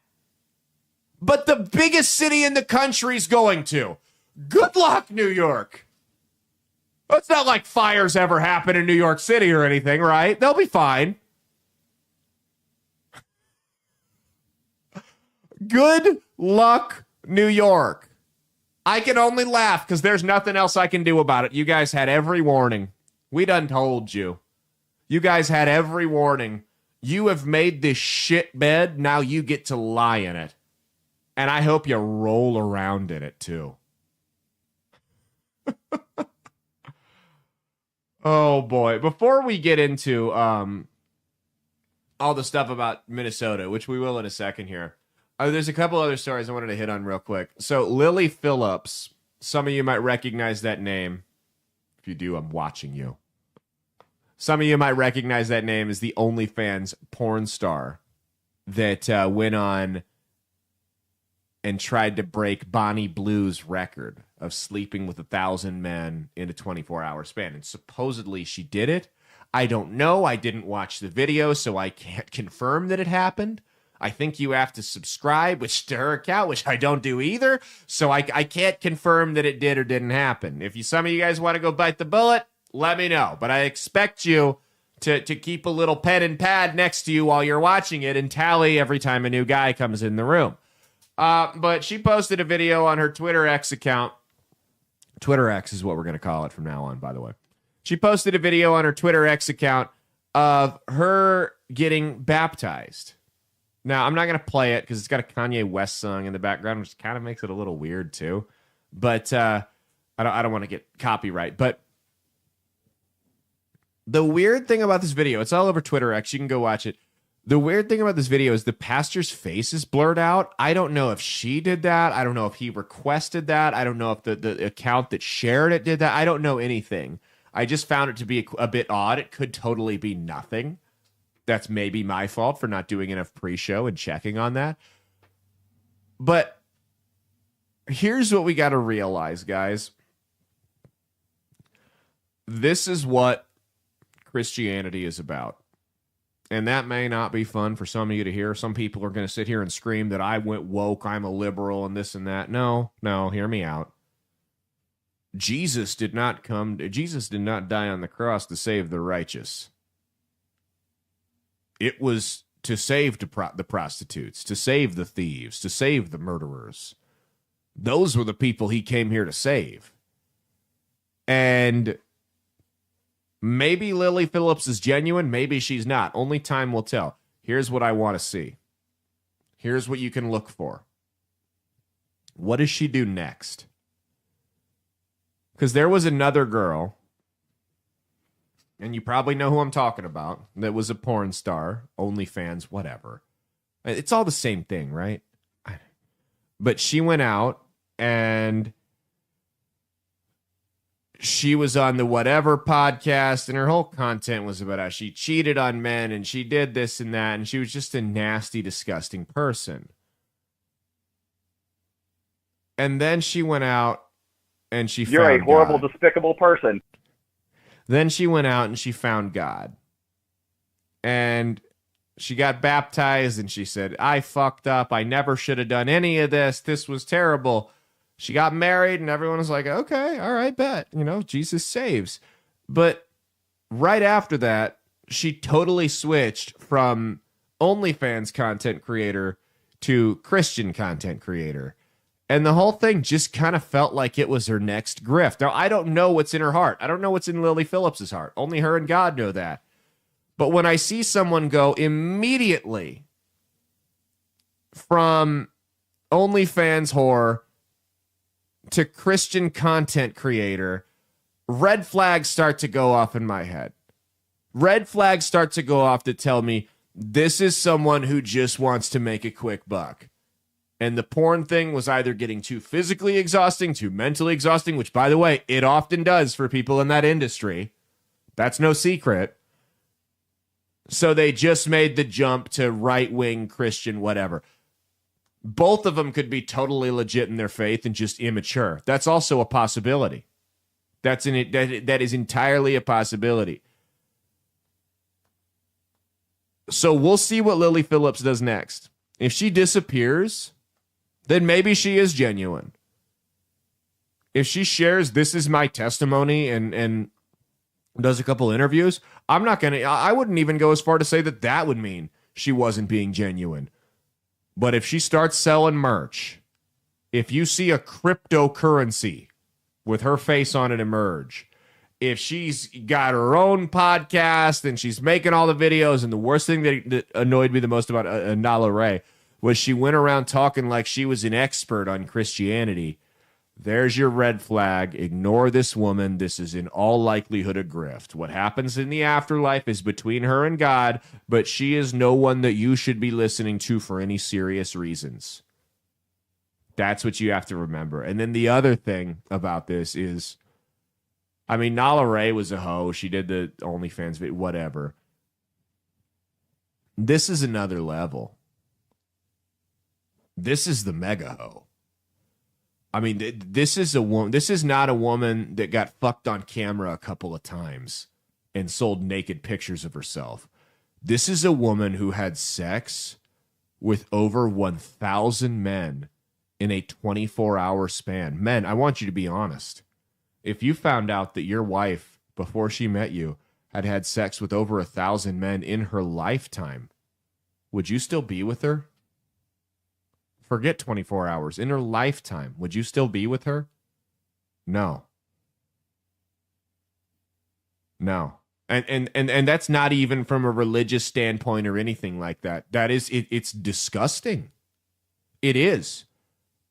But the biggest city in the country's going to. Good luck, New York. It's not like fires ever happen in New York City or anything, right? They'll be fine. Good luck, New York. I can only laugh because there's nothing else I can do about it. You guys had every warning. We done told you. You guys had every warning. You have made this shit bed. Now you get to lie in it. And I hope you roll around in it, too. Oh, boy. Before we get into all the stuff about Minnesota, which we will in a second here, there's a couple other stories I wanted to hit on real quick. So, Lily Phillips, some of you might recognize that name. If you do, I'm watching you. Some of you might recognize that name as the OnlyFans porn star that went on and tried to break Bonnie Blue's record of sleeping with 1,000 men in a 24-hour span. And supposedly she did it. I don't know. I didn't watch the video, so I can't confirm that it happened. I think you have to subscribe to her account, which I don't do either. So I can't confirm that it did or didn't happen. If some of you guys want to go bite the bullet, let me know. But I expect you to keep a little pen and pad next to you while you're watching it and tally every time a new guy comes in the room. But she posted a video on her Twitter X account. Twitter X is what we're going to call it from now on, by the way. She posted a video on her Twitter X account of her getting baptized. Now, I'm not going to play it because it's got a Kanye West song in the background, which kind of makes it a little weird, too. But I don't want to get copyright. But the weird thing about this video, it's all over Twitter X. You can go watch it. The weird thing about this video is the pastor's face is blurred out. I don't know if she did that. I don't know if he requested that. I don't know if the account that shared it did that. I don't know anything. I just found it to be a bit odd. It could totally be nothing. That's maybe my fault for not doing enough pre-show and checking on that. But here's what we got to realize, guys. This is what Christianity is about. And that may not be fun for some of you to hear. Some people are going to sit here and scream that I went woke, I'm a liberal, and this and that. No, hear me out. Jesus did not die on the cross to save the righteous. It was to save the prostitutes, to save the thieves, to save the murderers. Those were the people he came here to save. And maybe Lily Phillips is genuine. Maybe she's not. Only time will tell. Here's what I want to see. Here's what you can look for. What does she do next? Because there was another girl, and you probably know who I'm talking about, that was a porn star, OnlyFans, whatever. It's all the same thing, right? But she went out and she was on the whatever podcast, and her whole content was about how she cheated on men and she did this and that, and she was just a nasty, disgusting person. And then she went out and she You're found a horrible, God. despicable person. Then she went out and she found God. And she got baptized and she said, I fucked up. I never should have done any of this. This was terrible. She got married and everyone was like, okay, all right, bet. You know, Jesus saves. But right after that, she totally switched from OnlyFans content creator to Christian content creator. And the whole thing just kind of felt like it was her next grift. Now, I don't know what's in her heart. I don't know what's in Lily Phillips's heart. Only her and God know that. But when I see someone go immediately from OnlyFans whore to Christian content creator, red flags start to go off in my head. Red flags start to go off to tell me this is someone who just wants to make a quick buck. And the porn thing was either getting too physically exhausting, too mentally exhausting, which, by the way, it often does for people in that industry. That's no secret. So they just made the jump to right-wing Christian whatever. Both of them could be totally legit in their faith and just immature. That's also a possibility. That is entirely a possibility. So we'll see what Lily Phillips does next. If she disappears, then maybe she is genuine. If she shares, this is my testimony, and does a couple interviews, I wouldn't even go as far to say that that would mean she wasn't being genuine. But if she starts selling merch, if you see a cryptocurrency with her face on it emerge, if she's got her own podcast and she's making all the videos, and the worst thing that annoyed me the most about Nala Ray was she went around talking like she was an expert on Christianity. There's your red flag. Ignore this woman. This is in all likelihood a grift. What happens in the afterlife is between her and God, but she is no one that you should be listening to for any serious reasons. That's what you have to remember. And then the other thing about this is, I mean, Nala Ray was a hoe. She did the OnlyFans video, whatever. This is another level. This is the mega hoe. I mean, this is a woman. This is not a woman that got fucked on camera a couple of times and sold naked pictures of herself. This is a woman who had sex with over 1,000 men in a 24-hour span. Men, I want you to be honest. If you found out that your wife, before she met you, had had sex with over 1,000 men in her lifetime, would you still be with her? Forget 24 hours. In her lifetime, would you still be with her? No. No. And that's not even from a religious standpoint or anything like that. That is, it's disgusting. It is.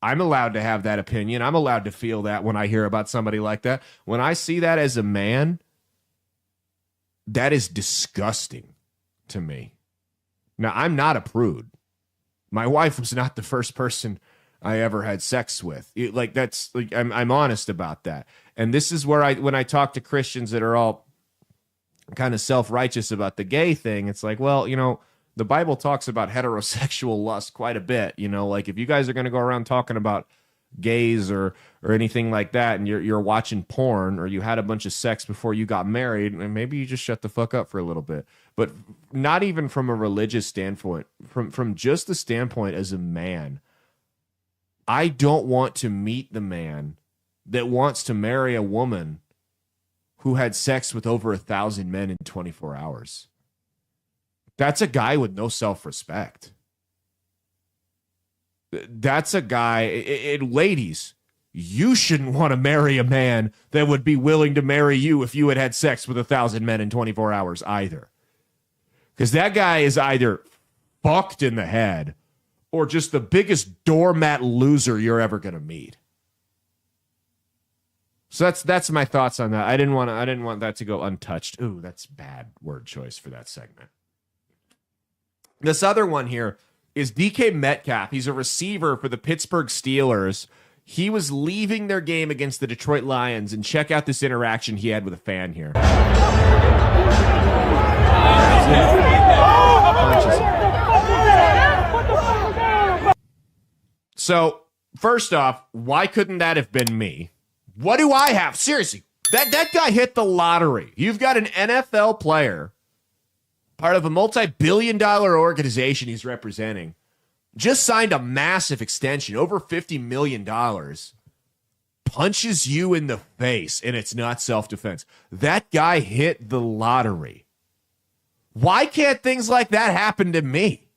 I'm allowed to have that opinion. I'm allowed to feel that when I hear about somebody like that. When I see that as a man, that is disgusting to me. Now, I'm not a prude. My wife was not the first person I ever had sex with. I'm honest about that. And this is where when I talk to Christians that are all kind of self-righteous about the gay thing, it's like, well, the Bible talks about heterosexual lust quite a bit. Like if you guys are going to go around talking about gays or anything like that, and you're watching porn, or you had a bunch of sex before you got married, and maybe you just shut the fuck up for a little bit. But not even from a religious standpoint, from just the standpoint as a man, I don't want to meet the man that wants to marry a woman who had sex with over 1,000 men in 24 hours. That's a guy with no self-respect. That's a guy, ladies, you shouldn't want to marry a man that would be willing to marry you if you had had sex with 1,000 men in 24 hours either. Because that guy is either fucked in the head or just the biggest doormat loser you're ever going to meet. So that's my thoughts on that. I didn't want that to go untouched. Ooh, that's bad word choice for that segment. This other one here is DK Metcalf. He's a receiver for the Pittsburgh Steelers. He was leaving their game against the Detroit Lions, and check out this interaction he had with a fan here. So, first off, why couldn't that have been me? What do I have? Seriously, that guy hit the lottery. You've got an NFL player, part of a multi-billion-dollar organization he's representing, just signed a massive extension, over $50 million, punches you in the face, and it's not self-defense. That guy hit the lottery. Why can't things like that happen to me?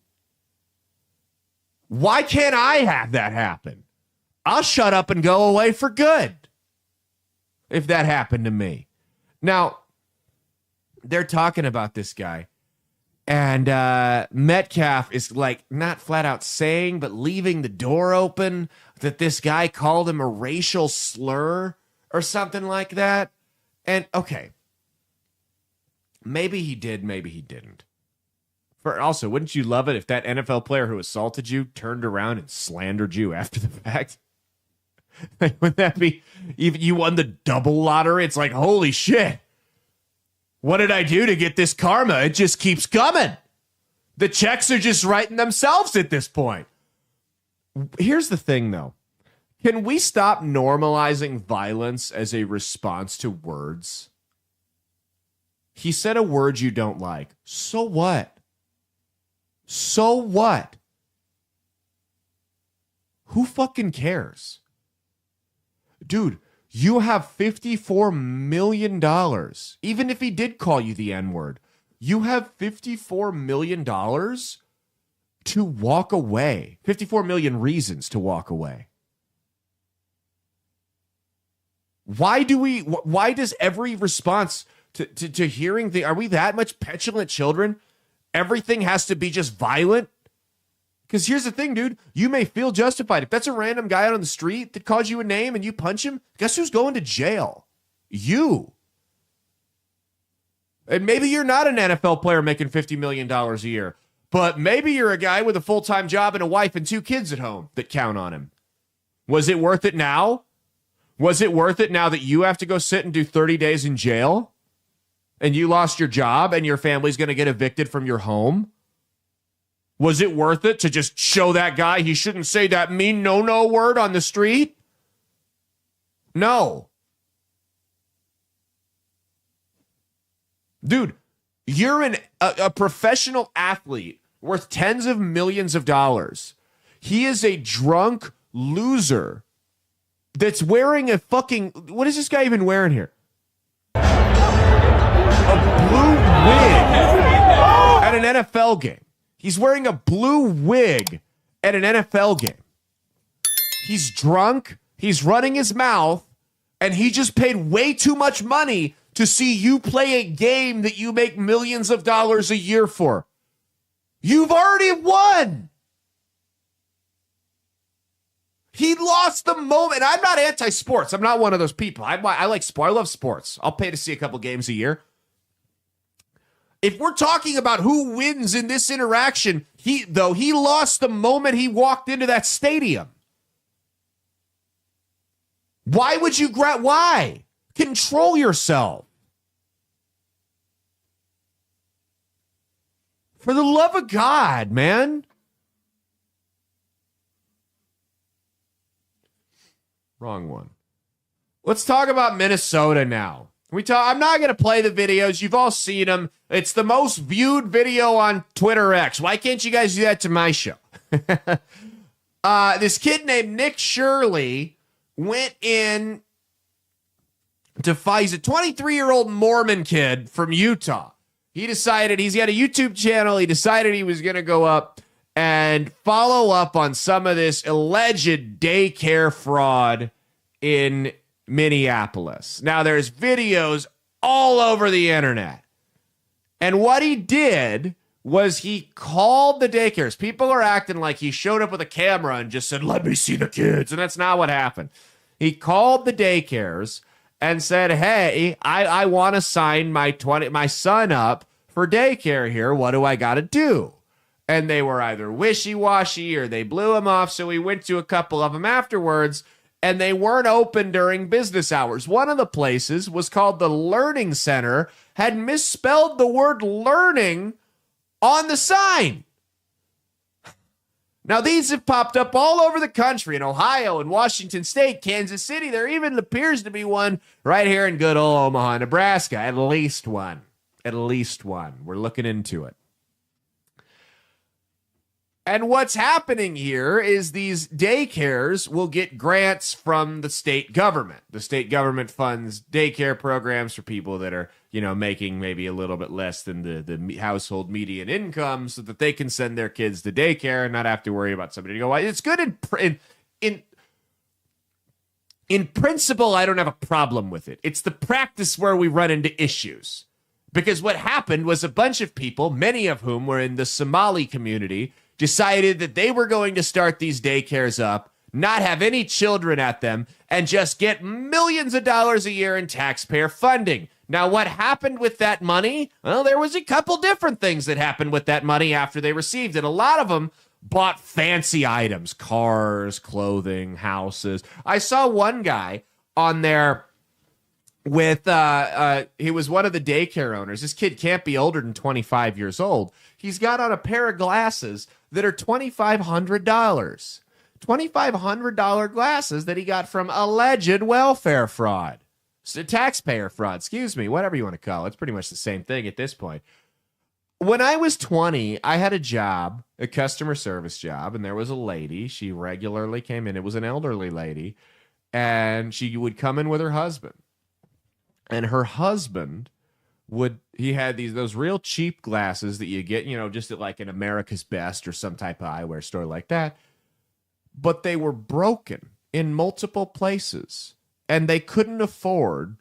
Why can't I have that happen? I'll shut up and go away for good if that happened to me. Now, they're talking about this guy, and Metcalf is like not flat out saying, but leaving the door open that this guy called him a racial slur or something like that. And okay, maybe he did, maybe he didn't. Also, wouldn't you love it if that NFL player who assaulted you turned around and slandered you after the fact? Wouldn't that be, even you won the double lottery? It's like, holy shit. What did I do to get this karma? It just keeps coming. The checks are just writing themselves at this point. Here's the thing, though. Can we stop normalizing violence as a response to words? He said a word you don't like. So what? So what? Who fucking cares? Dude, you have $54 million. Even if he did call you the N-word, you have $54 million to walk away. 54 million reasons to walk away. Why does every response to hearing are we that much petulant children? Everything has to be just violent? Because here's the thing, dude. You may feel justified. If that's a random guy out on the street that calls you a name and you punch him, guess who's going to jail? You. And maybe you're not an NFL player making $50 million a year, but maybe you're a guy with a full-time job and a wife and 2 kids at home that count on him. Was it worth it now? Was it worth it now that you have to go sit and do 30 days in jail? And you lost your job and your family's going to get evicted from your home? Was it worth it to just show that guy he shouldn't say that mean no word on the street? No. Dude, you're a professional athlete worth tens of millions of dollars. He is a drunk loser that's wearing a fucking... What is this guy even wearing here? A blue wig at an NFL game. He's wearing a blue wig at an NFL game. He's drunk. He's running his mouth. And he just paid way too much money to see you play a game that you make millions of dollars a year for. You've already won. He lost the moment. I'm not anti-sports. I'm not one of those people. I like sport. I love sports. I'll pay to see a couple games a year. If we're talking about who wins in this interaction, he lost the moment he walked into that stadium. Why would you why? Control yourself. For the love of God, man. Wrong one. Let's talk about Minnesota now. I'm not going to play the videos. You've all seen them. It's the most viewed video on Twitter X. Why can't you guys do that to my show? This kid named Nick Shirley went in to fight. He's a 23-year-old Mormon kid from Utah. He decided he's got a YouTube channel. He decided he was going to go up and follow up on some of this alleged daycare fraud in Minneapolis. Now, there's videos all over the internet. And what he did was he called the daycares. People are acting like he showed up with a camera and just said, "Let me see the kids." And that's not what happened. He called the daycares and said, "Hey, I want to sign my son up for daycare here. What do I got to do?" And they were either wishy-washy or they blew him off. So we went to a couple of them afterwards, and they weren't open during business hours. One of the places was called the Learning Center, had misspelled the word learning on the sign. Now, these have popped up all over the country, in Ohio and Washington State, Kansas City. There even appears to be one right here in good old Omaha, Nebraska. At least one. At least one. We're looking into it. And what's happening here is these daycares will get grants from the state government. The state government funds daycare programs for people that are, making maybe a little bit less than the household median income, so that they can send their kids to daycare and not have to worry about somebody to go. It's good in principle. I don't have a problem with it. It's the practice where we run into issues. Because what happened was a bunch of people, many of whom were in the Somali community, decided that they were going to start these daycares up, not have any children at them, and just get millions of dollars a year in taxpayer funding. Now, what happened with that money? Well, there was a couple different things that happened with that money after they received it. A lot of them bought fancy items, cars, clothing, houses. I saw one guy on there with, he was one of the daycare owners. This kid can't be older than 25 years old. He's got on a pair of glasses that are $2,500. $2,500 glasses that he got from alleged welfare fraud. So taxpayer fraud, excuse me, whatever you want to call it. It's pretty much the same thing at this point. When I was 20, I had a job, a customer service job, and there was a lady. She regularly came in. It was an elderly lady, and she would come in with her husband. And her husband he had those real cheap glasses that you get, just at like an America's Best or some type of eyewear store like that. But they were broken in multiple places, and they couldn't afford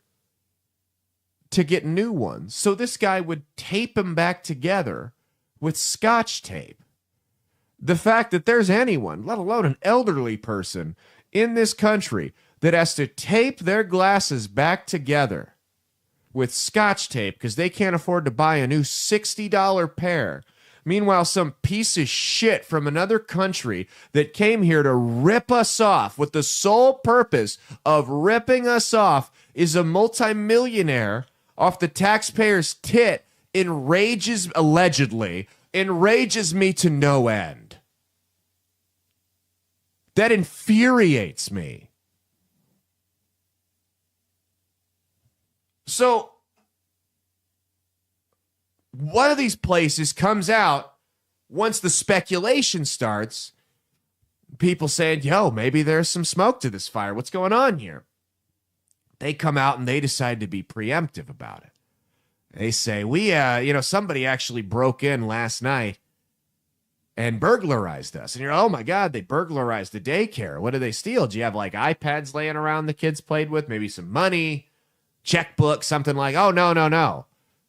to get new ones. So this guy would tape them back together with Scotch tape. The fact that there's anyone, let alone an elderly person in this country, that has to tape their glasses back together with Scotch tape because they can't afford to buy a new $60 pair. Meanwhile, some piece of shit from another country that came here to rip us off with the sole purpose of ripping us off is a multimillionaire off the taxpayer's tit allegedly enrages me to no end. That infuriates me. So, one of these places comes out once the speculation starts, people saying, maybe there's some smoke to this fire. What's going on here? They come out and they decide to be preemptive about it. They say, somebody actually broke in last night and burglarized us. And you're, oh my God, they burglarized the daycare. What did they steal? Do you have like iPads laying around the kids played with? Maybe some money? Checkbook, something like, oh, no.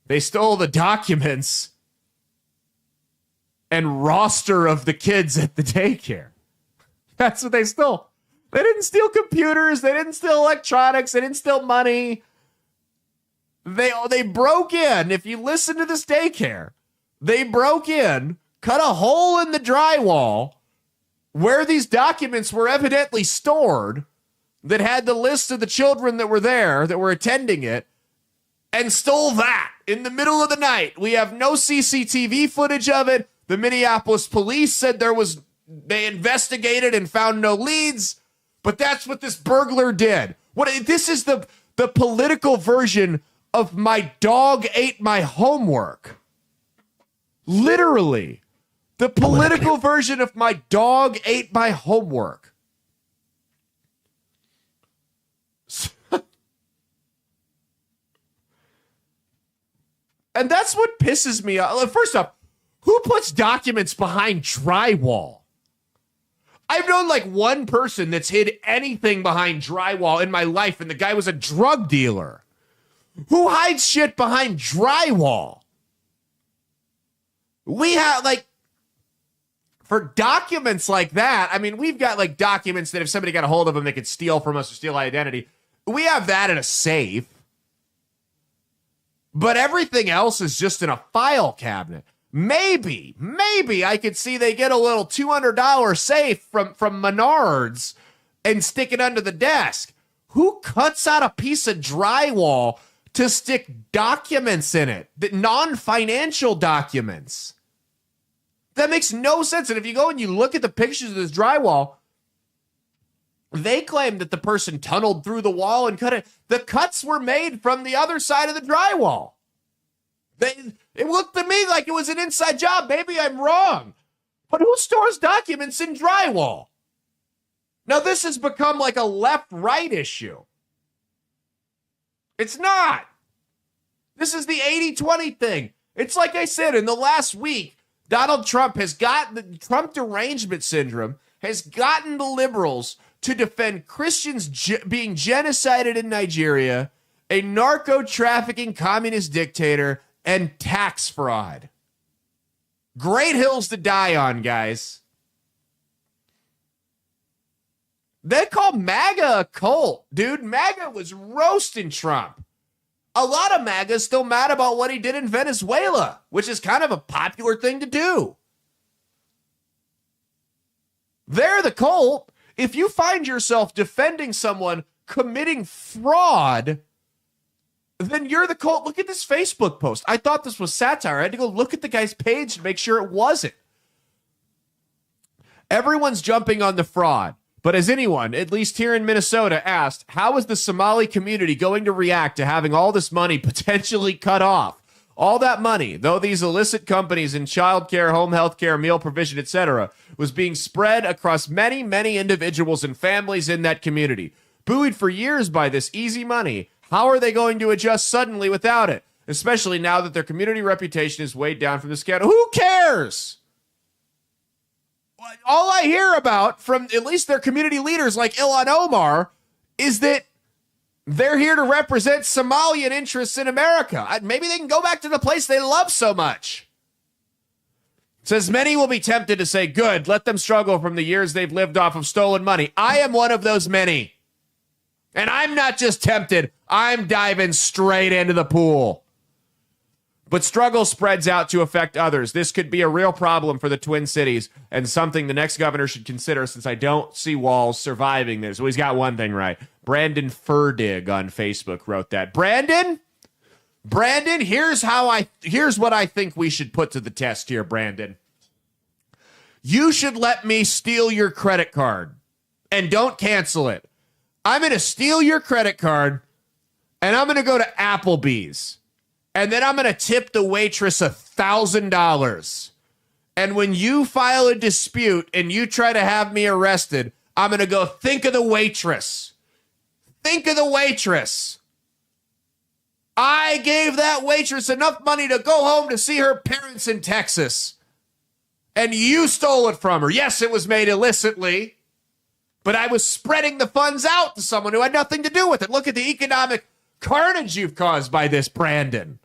They stole the documents and roster of the kids at the daycare. That's what they stole. They didn't steal computers. They didn't steal electronics. They didn't steal money. They broke in. If you listen to this daycare, they broke in, cut a hole in the drywall where these documents were evidently stored, that had the list of the children that were there, that were attending it, and stole that in the middle of the night. We have no CCTV footage of it. The Minneapolis police said they investigated and found no leads, but that's what this burglar did. This is the political version of my dog ate my homework. Literally. The political version of my dog ate my homework. And that's what pisses me off. First off, who puts documents behind drywall? I've known like one person that's hid anything behind drywall in my life, and the guy was a drug dealer. Who hides shit behind drywall? We have, like, for documents like that, I mean, we've got, like, documents that if somebody got a hold of them, they could steal from us or steal identity. We have that in a safe. But everything else is just in a file cabinet. maybe I could see they get a little $200 safe from Menards and stick it under the desk. Who cuts out a piece of drywall to stick documents in it, non-financial documents? That makes no sense. And if you go and you look at the pictures of this drywall, they claim that the person tunneled through the wall and cut it. The cuts were made from the other side of the drywall. It looked to me like it was an inside job. Maybe I'm wrong. But who stores documents in drywall? Now, this has become like a left-right issue. It's not. This is the 80-20 thing. It's like I said, in the last week, Donald Trump has gotten the Trump derangement syndrome, has gotten the liberals to defend Christians being genocided in Nigeria, a narco-trafficking communist dictator, and tax fraud. Great hills to die on, guys. They call MAGA a cult. Dude, MAGA was roasting Trump. A lot of MAGA is still mad about what he did in Venezuela, which is kind of a popular thing to do. They're the cult. If you find yourself defending someone committing fraud, then you're the cult. Look at this Facebook post. I thought this was satire. I had to go look at the guy's page to make sure it wasn't. Everyone's jumping on the fraud. But as anyone, at least here in Minnesota, asked, how is the Somali community going to react to having all this money potentially cut off? All that money, though these illicit companies in childcare, home health care, meal provision, etc., was being spread across many, many individuals and families in that community. Buoyed for years by this easy money, how are they going to adjust suddenly without it? Especially now that their community reputation is weighed down from the scandal. Who cares? All I hear about from at least their community leaders like Ilhan Omar is that they're here to represent Somalian interests in America. Maybe they can go back to the place they love so much. It says many will be tempted to say, good, let them struggle from the years they've lived off of stolen money. I am one of those many. And I'm not just tempted, I'm diving straight into the pool. But struggle spreads out to affect others. This could be a real problem for the Twin Cities and something the next governor should consider, since I don't see Walz surviving this. Well, he's got one thing right. Brandon Furdig on Facebook wrote that. Brandon, here's what I think we should put to the test here, Brandon. You should let me steal your credit card and don't cancel it. I'm going to steal your credit card and I'm going to go to Applebee's. And then I'm going to tip the waitress $1,000. And when you file a dispute and you try to have me arrested, I'm going to go, think of the waitress. Think of the waitress. I gave that waitress enough money to go home to see her parents in Texas. And you stole it from her. Yes, it was made illicitly. But I was spreading the funds out to someone who had nothing to do with it. Look at the economic carnage you've caused by this, Brandon.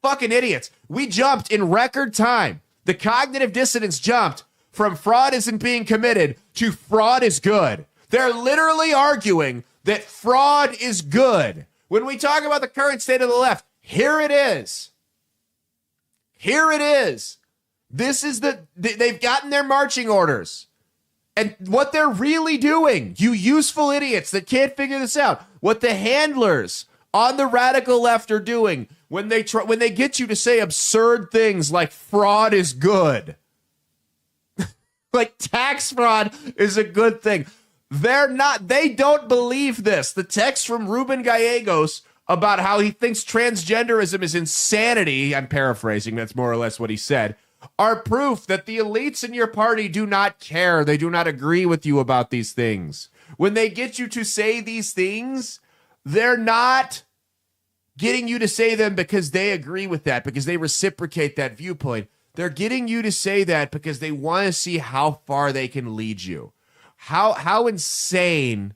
Fucking idiots. We jumped in record time. The cognitive dissonance jumped from fraud isn't being committed to fraud is good. They're literally arguing that fraud is good. When we talk about the current state of the left, here it is. Here it is. This is they've gotten their marching orders. And what they're really doing, you useful idiots that can't figure this out, what the handlers on the radical left are doing when they get you to say absurd things like fraud is good. Like tax fraud is a good thing. They don't believe this. The text from Ruben Gallegos about how he thinks transgenderism is insanity, I'm paraphrasing, that's more or less what he said, are proof that the elites in your party do not care. They do not agree with you about these things. When they get you to say these things, they're not getting you to say them because they agree with that, because they reciprocate that viewpoint. They're getting you to say that because they want to see how far they can lead you. How insane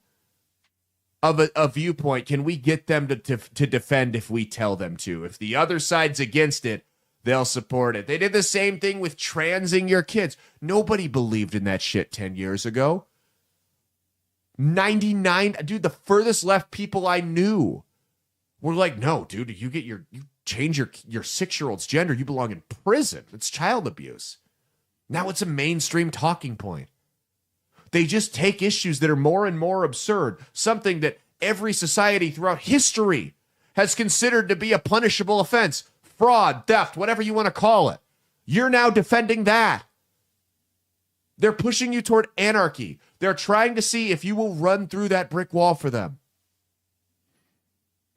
of a viewpoint can we get them to defend if we tell them to? If the other side's against it, they'll support it. They did the same thing with transing your kids. Nobody believed in that shit 10 years ago. 99, dude, the furthest left people I knew were like, no, dude, you change your 6-year-old's gender, you belong in prison. It's child abuse. Now it's a mainstream talking point. They just take issues that are more and more absurd, something that every society throughout history has considered to be a punishable offense, fraud, theft, whatever you want to call it. You're now defending that. They're pushing you toward anarchy. They're trying to see if you will run through that brick wall for them.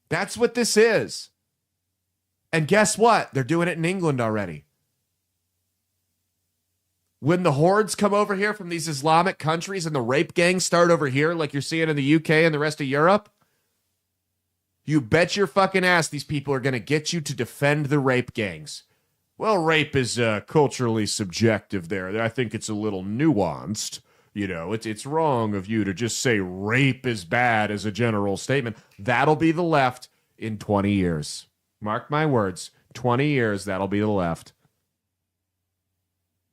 That's what this is. And guess what? They're doing it in England already. When the hordes come over here from these Islamic countries and the rape gangs start over here like you're seeing in the UK and the rest of Europe, you bet your fucking ass these people are going to get you to defend the rape gangs. Well, rape is culturally subjective there. I think it's a little nuanced. You know, it's wrong of you to just say rape is bad as a general statement. That'll be the left in 20 years. Mark my words, 20 years, that'll be the left.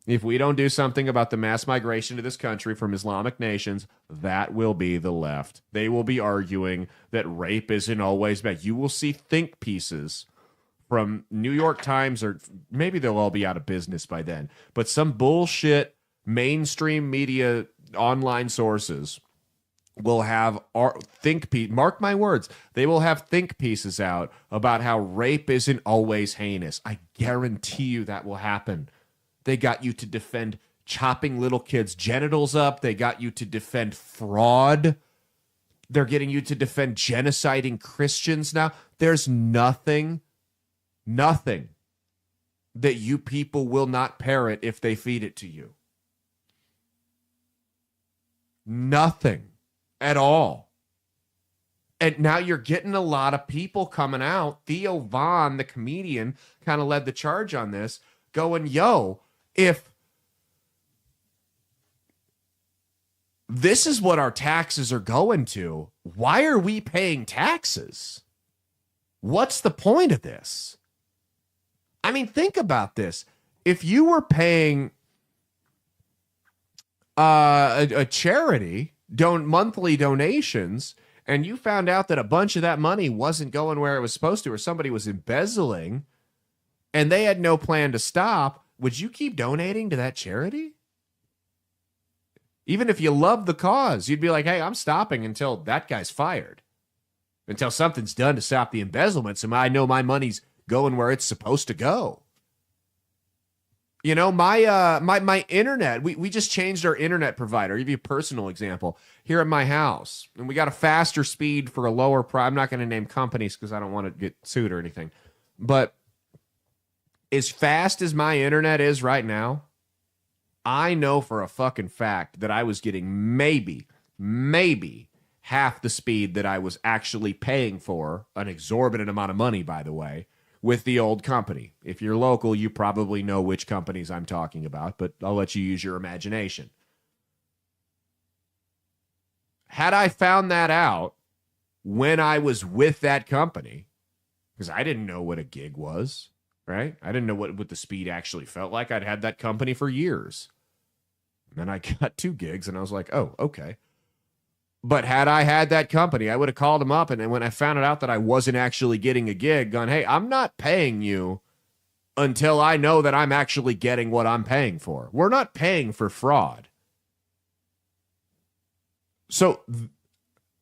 If we don't do something about the mass migration to this country from Islamic nations, that will be the left. They will be arguing that rape isn't always bad. You will see think pieces from New York Times, or maybe they'll all be out of business by then, but some bullshit mainstream media online sources will have mark my words, they will have think pieces out about how rape isn't always heinous. I guarantee you that will happen. They got you to defend chopping little kids' genitals up. They got you to defend fraud. They're getting you to defend genociding Christians now. There's nothing that you people will not parrot if they feed it to you. Nothing at all. And now you're getting a lot of people coming out. Theo Von, the comedian, kind of led the charge on this, going, yo, if this is what our taxes are going to, why are we paying taxes? What's the point of this? I mean, think about this. If you were paying a charity, monthly donations, and you found out that a bunch of that money wasn't going where it was supposed to, or somebody was embezzling, and they had no plan to stop, would you keep donating to that charity? Even if you love the cause, you'd be like, hey, I'm stopping until that guy's fired, until something's done to stop the embezzlement, so I know my money's going where it's supposed to go. You know, my internet, we just changed our internet provider. I'll give you a personal example. Here at my house, and we got a faster speed for a lower price. I'm not going to name companies because I don't want to get sued or anything. But as fast as my internet is right now, I know for a fucking fact that I was getting maybe half the speed that I was actually paying for, an exorbitant amount of money, by the way, with the old company. If you're local, you probably know which companies I'm talking about, but I'll let you use your imagination. Had I found that out when I was with that company, because I didn't know what a gig was, right? I didn't know what the speed actually felt like. I'd had that company for years. And then I got 2 gigs, and I was like, oh, okay. But had I had that company, I would have called them up, and then when I found out that I wasn't actually getting a gig, gone, hey, I'm not paying you until I know that I'm actually getting what I'm paying for. We're not paying for fraud. So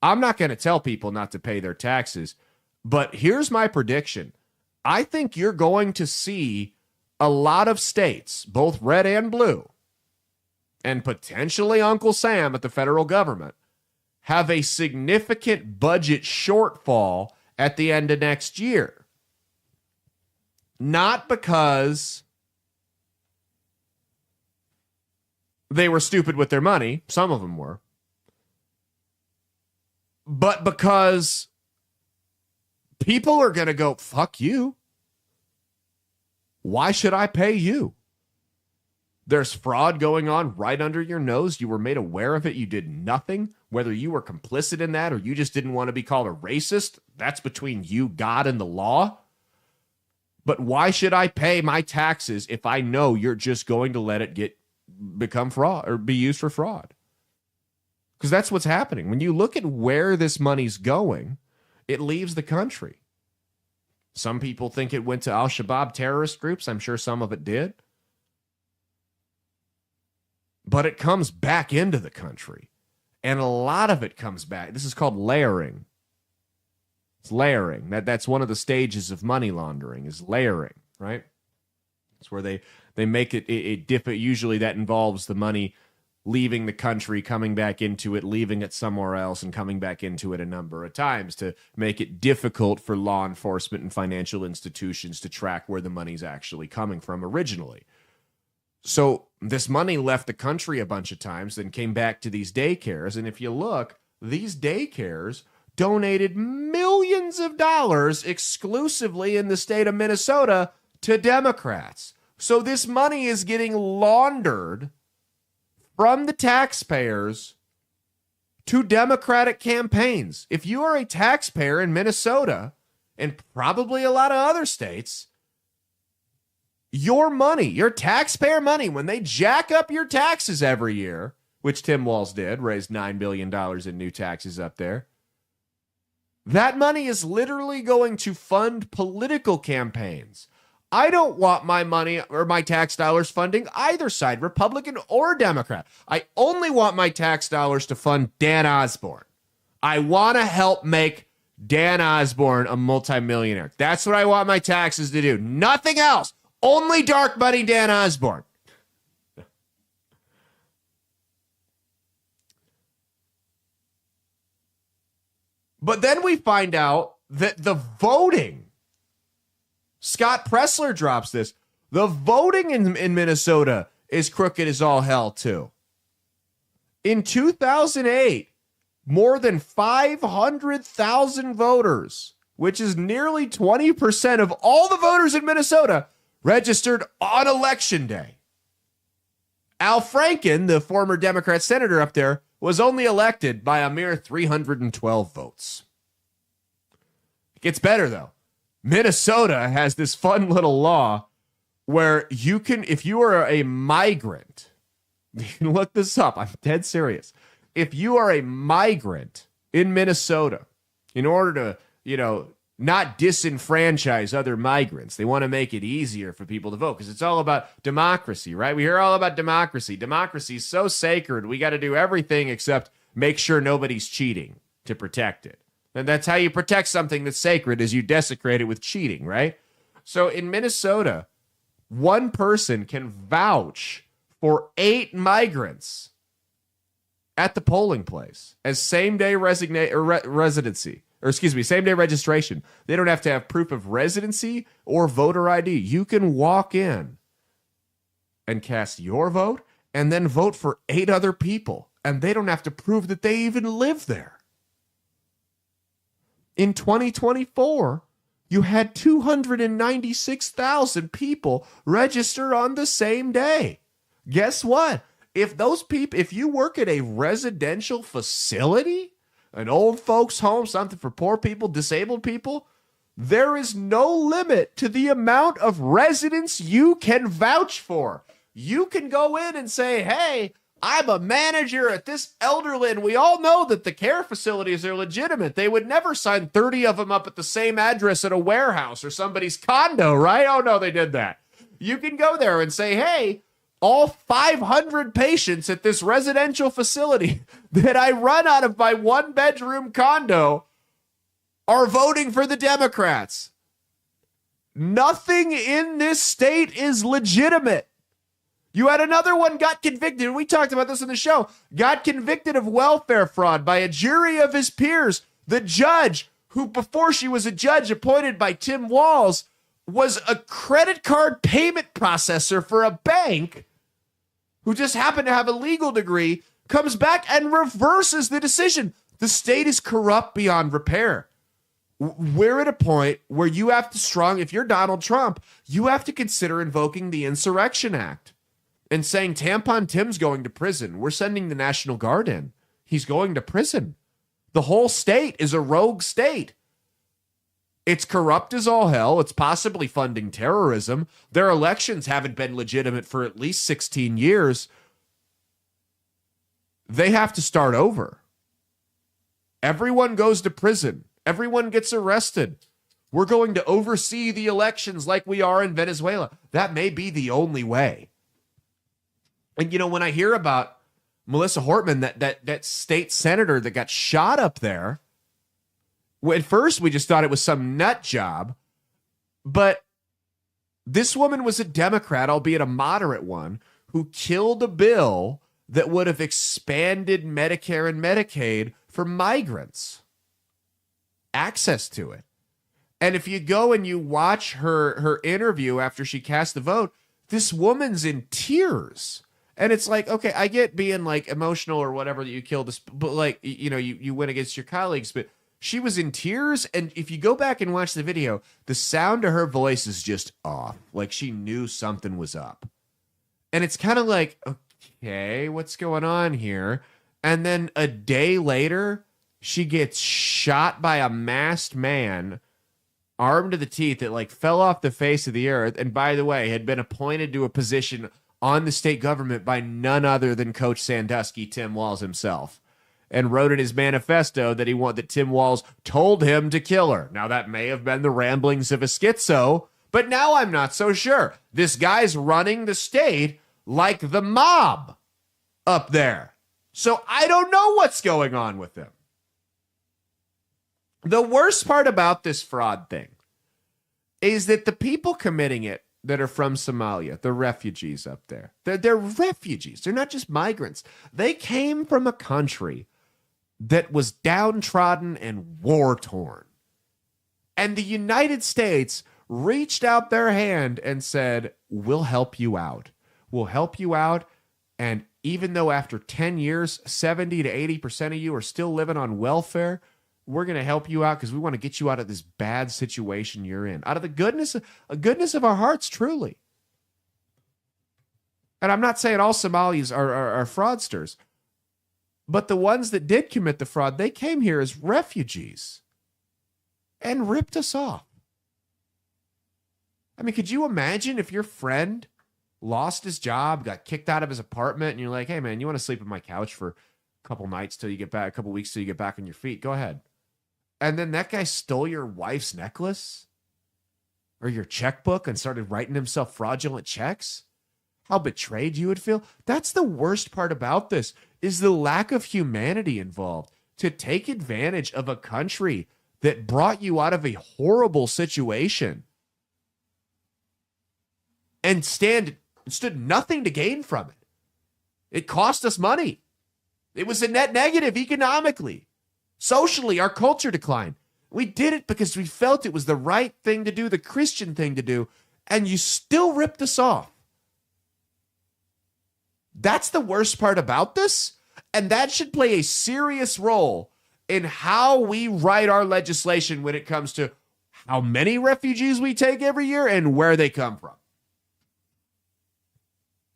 I'm not going to tell people not to pay their taxes, but here's my prediction. I think you're going to see a lot of states, both red and blue, and potentially Uncle Sam at the federal government, have a significant budget shortfall at the end of next year. Not because they were stupid with their money, some of them were, but because people are going to go, fuck you. Why should I pay you? There's fraud going on right under your nose. You were made aware of it. You did nothing. Whether you were complicit in that or you just didn't want to be called a racist, that's between you, God, and the law. But why should I pay my taxes if I know you're just going to let it become fraud or be used for fraud? Because that's what's happening. When you look at where this money's going, it leaves the country. Some people think it went to al-Shabaab terrorist groups. I'm sure some of it did. But it comes back into the country. And a lot of it comes back. This is called layering. It's layering. That's one of the stages of money laundering, is layering, right? It's where they make it different. Usually that involves the money leaving the country, coming back into it, leaving it somewhere else, and coming back into it a number of times to make it difficult for law enforcement and financial institutions to track where the money's actually coming from originally. So this money left the country a bunch of times, then came back to these daycares. And if you look, these daycares donated millions of dollars exclusively in the state of Minnesota to Democrats. So this money is getting laundered from the taxpayers to Democratic campaigns. If you are a taxpayer in Minnesota, and probably a lot of other states, your money, your taxpayer money, when they jack up your taxes every year, which Tim Walz did, raised $9 billion in new taxes up there, that money is literally going to fund political campaigns. I don't want my money or my tax dollars funding either side, Republican or Democrat. I only want my tax dollars to fund Dan Osborne. I want to help make Dan Osborne a multimillionaire. That's what I want my taxes to do. Nothing else. Only dark money Dan Osborne. But then we find out that the voting, Scott Pressler drops this, the voting in Minnesota is crooked as all hell too. In 2008, more than 500,000 voters, which is nearly 20% of all the voters in Minnesota, registered on Election Day. Al Franken, the former Democrat senator up there, was only elected by a mere 312 votes. It gets better, though. Minnesota has this fun little law where you can, if you are a migrant, you can look this up, I'm dead serious. If you are a migrant in Minnesota, in order to, not disenfranchise other migrants, they want to make it easier for people to vote because it's all about democracy, right? We hear all about democracy. Democracy is so sacred. We got to do everything except make sure nobody's cheating to protect it. And that's how you protect something that's sacred, is you desecrate it with cheating, right? So in Minnesota, one person can vouch for 8 migrants at the polling place as same-day residency. Or same-day registration. They don't have to have proof of residency or voter ID. You can walk in and cast your vote and then vote for 8 other people. And they don't have to prove that they even live there. In 2024, you had 296,000 people register on the same day. Guess what? If you work at a residential facility, an old folks home, something for poor people, disabled people, there is no limit to the amount of residents you can vouch for. You can go in and say, hey, I'm a manager at this elderly, and we all know that the care facilities are legitimate. They would never sign 30 of them up at the same address at a warehouse or somebody's condo, right? Oh, no, they did that. You can go there and say, hey, all 500 patients at this residential facility that I run out of my 1-bedroom condo are voting for the Democrats. Nothing in this state is legitimate. You had another one got convicted, and we talked about this in the show, got convicted of welfare fraud by a jury of his peers. The judge, who before she was a judge appointed by Tim Walz, was a credit card payment processor for a bank, who just happened to have a legal degree, comes back and reverses the decision. The state is corrupt beyond repair. We're at a point where you have to if you're Donald Trump, you have to consider invoking the Insurrection Act and saying Tampon Tim's going to prison. We're sending the National Guard in. He's going to prison. The whole state is a rogue state. It's corrupt as all hell. It's possibly funding terrorism. Their elections haven't been legitimate for at least 16 years. They have to start over. Everyone goes to prison. Everyone gets arrested. We're going to oversee the elections like we are in Venezuela. That may be the only way. And, you know, when I hear about Melissa Hortman, that state senator that got shot up there, at first we just thought it was some nut job. But this woman was a Democrat, albeit a moderate one, who killed a bill that would have expanded Medicare and Medicaid for migrants. Access to it. And if you go and you watch her interview after she cast the vote, this woman's in tears. And it's like, okay, I get being like emotional or whatever that you killed this, but like, you know, you went against your colleagues, but she was in tears. And if you go back and watch the video, the sound of her voice is just off. Like she knew something was up. And it's kind of like, okay, what's going on here? And then a day later, she gets shot by a masked man, armed to the teeth, that like fell off the face of the earth. And by the way, had been appointed to a position on the state government by none other than Coach Sandusky, Tim Walz himself, and wrote in his manifesto that Tim Walz told him to kill her. Now that may have been the ramblings of a schizo, but now I'm not so sure. This guy's running the state like the mob up there. So I don't know what's going on with him. The worst part about this fraud thing is that the people committing it that are from Somalia, the refugees up there, they're refugees. They're not just migrants. They came from a country that was downtrodden and war-torn. And the United States reached out their hand and said, we'll help you out. We'll help you out. And even though after 10 years, 70 to 80% of you are still living on welfare, we're going to help you out because we want to get you out of this bad situation you're in. Out of the goodness of our hearts, truly. And I'm not saying all Somalis are fraudsters, but the ones that did commit the fraud, they came here as refugees and ripped us off. I mean, could you imagine if your friend lost his job, got kicked out of his apartment, and you're like, hey, man, you want to sleep on my couch for a couple nights till you get back, a couple weeks till you get back on your feet? Go ahead. And then that guy stole your wife's necklace or your checkbook and started writing himself fraudulent checks? How betrayed you would feel. That's the worst part about this, is the lack of humanity involved. To take advantage of a country that brought you out of a horrible situation and stood nothing to gain from it. It cost us money. It was a net negative economically. Socially, our culture declined. We did it because we felt it was the right thing to do, the Christian thing to do, and you still ripped us off. That's the worst part about this, and that should play a serious role in how we write our legislation when it comes to how many refugees we take every year and where they come from.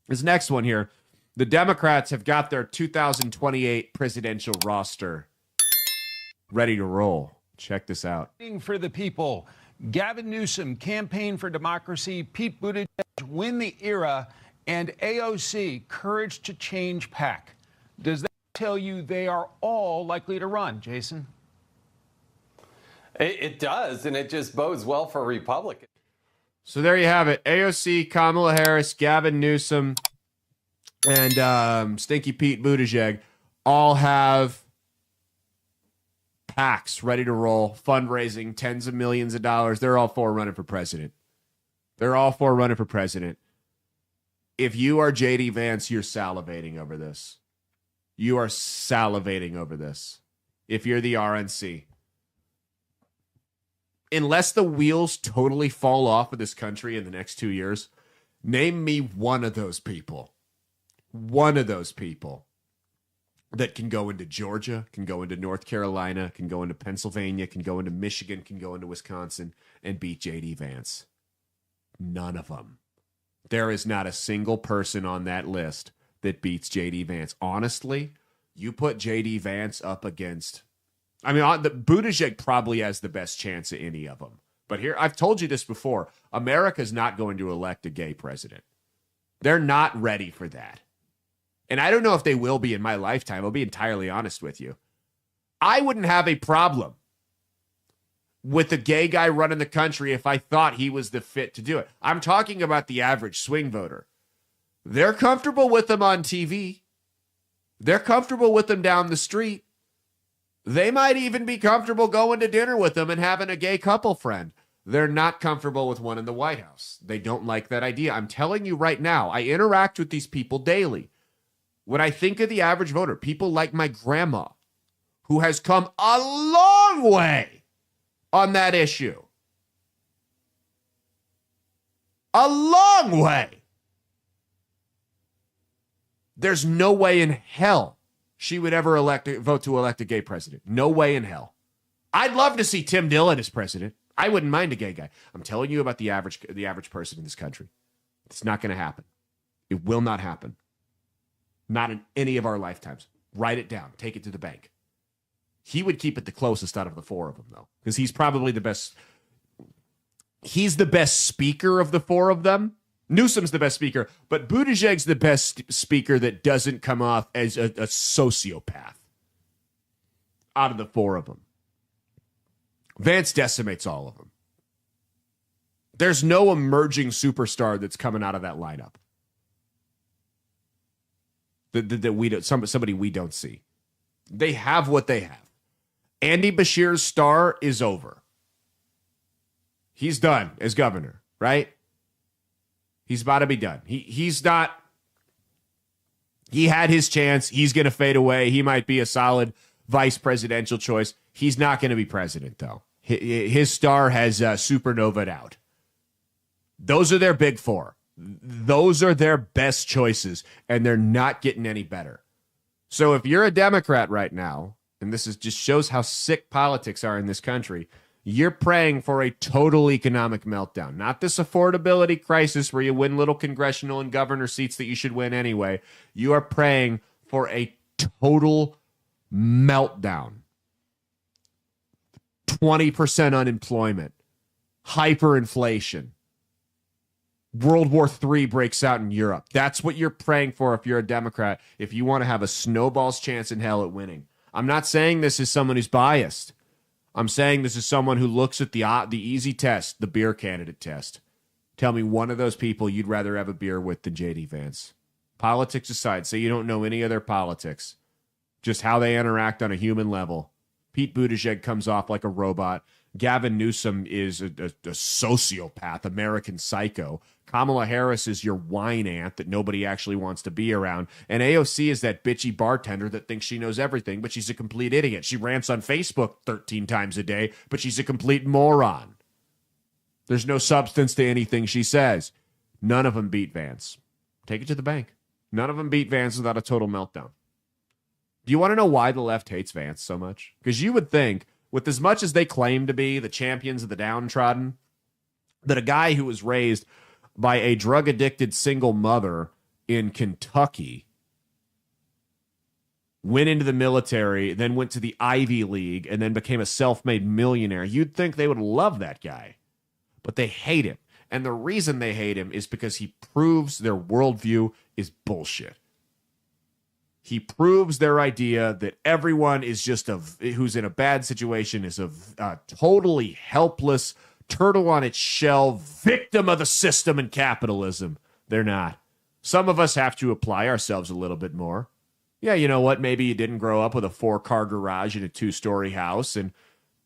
This next one here, the Democrats have got their 2028 presidential roster ready to roll. Check this out. For the people, Gavin Newsom, Campaign for Democracy, Pete Buttigieg, Win the Era, and AOC, Courage to Change PAC. Does that tell you they are all likely to run, Jason? It does, and it just bodes well for Republicans. So there you have it. AOC, Kamala Harris, Gavin Newsom, and Stinky Pete Buttigieg all have PACs ready to roll, fundraising tens of millions of dollars. They're all for running for president. If you are JD Vance, you're salivating over this. You are salivating over this. If you're the RNC. Unless the wheels totally fall off of this country in the next 2 years, name me one of those people. One of those people that can go into Georgia, can go into North Carolina, can go into Pennsylvania, can go into Michigan, can go into Wisconsin, and beat JD Vance. None of them. There is not a single person on that list that beats JD Vance. Honestly, you put JD Vance up against, the Buttigieg probably has the best chance of any of them. But here, I've told you this before, America's not going to elect a gay president. They're not ready for that. And I don't know if they will be in my lifetime. I'll be entirely honest with you. I wouldn't have a problem with a gay guy running the country if I thought he was the fit to do it. I'm talking about the average swing voter. They're comfortable with him on TV. They're comfortable with him down the street. They might even be comfortable going to dinner with him and having a gay couple friend. They're not comfortable with one in the White House. They don't like that idea. I'm telling you right now, I interact with these people daily. When I think of the average voter, people like my grandma, who has come a long way on that issue. A long way. There's no way in hell she would ever vote to elect a gay president. No way in hell. I'd love to see Tim Dillon as president. I wouldn't mind a gay guy. I'm telling you about the average person in this country. It's not going to happen. It will not happen. Not in any of our lifetimes. Write it down. Take it to the bank. He would keep it the closest out of the four of them, though, because he's probably the best. He's the best speaker of the four of them. Newsom's the best speaker, but Buttigieg's the best speaker that doesn't come off as a sociopath out of the four of them. Vance decimates all of them. There's no emerging superstar that's coming out of that lineup that we don't, somebody we don't see. They have what they have. Andy Bashir's star is over. He's done as governor, right? He's about to be done. He's not. He had his chance. He's going to fade away. He might be a solid vice presidential choice. He's not going to be president, though. His star has supernovaed out. Those are their big four. Those are their best choices, and they're not getting any better. So if you're a Democrat right now, and this just shows how sick politics are in this country, you're praying for a total economic meltdown. Not this affordability crisis where you win little congressional and governor seats that you should win anyway. You are praying for a total meltdown. 20% unemployment, hyperinflation. World War III breaks out in Europe. That's what you're praying for if you're a Democrat, if you want to have a snowball's chance in hell at winning. I'm not saying this is someone who's biased. I'm saying this is someone who looks at the easy test, the beer candidate test. Tell me one of those people you'd rather have a beer with than J.D. Vance. Politics aside, say you don't know any of their politics, just how they interact on a human level. Pete Buttigieg comes off like a robot. Gavin Newsom is a sociopath, American psycho. Kamala Harris is your wine aunt that nobody actually wants to be around. And AOC is that bitchy bartender that thinks she knows everything, but she's a complete idiot. She rants on Facebook 13 times a day, but she's a complete moron. There's no substance to anything she says. None of them beat Vance. Take it to the bank. None of them beat Vance without a total meltdown. Do you want to know why the left hates Vance so much? Because you would think, with as much as they claim to be the champions of the downtrodden, that a guy who was raised by a drug-addicted single mother in Kentucky went into the military, then went to the Ivy League, and then became a self-made millionaire, you'd think they would love that guy. But they hate him. And the reason they hate him is because he proves their worldview is bullshit. He proves their idea that everyone is just who's in a bad situation is a totally helpless, turtle on its shell, victim of the system and capitalism. They're not. Some of us have to apply ourselves a little bit more. Yeah, you know what? Maybe you didn't grow up with a 4-car garage and a 2-story house, and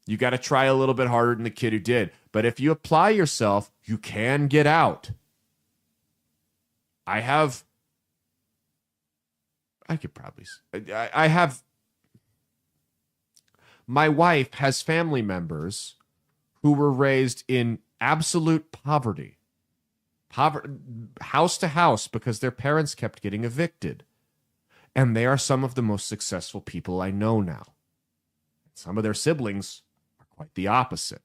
you got to try a little bit harder than the kid who did. But if you apply yourself, you can get out. I have my wife has family members who were raised in absolute poverty, house to house, because their parents kept getting evicted. And they are some of the most successful people I know now. Some of their siblings are quite the opposite.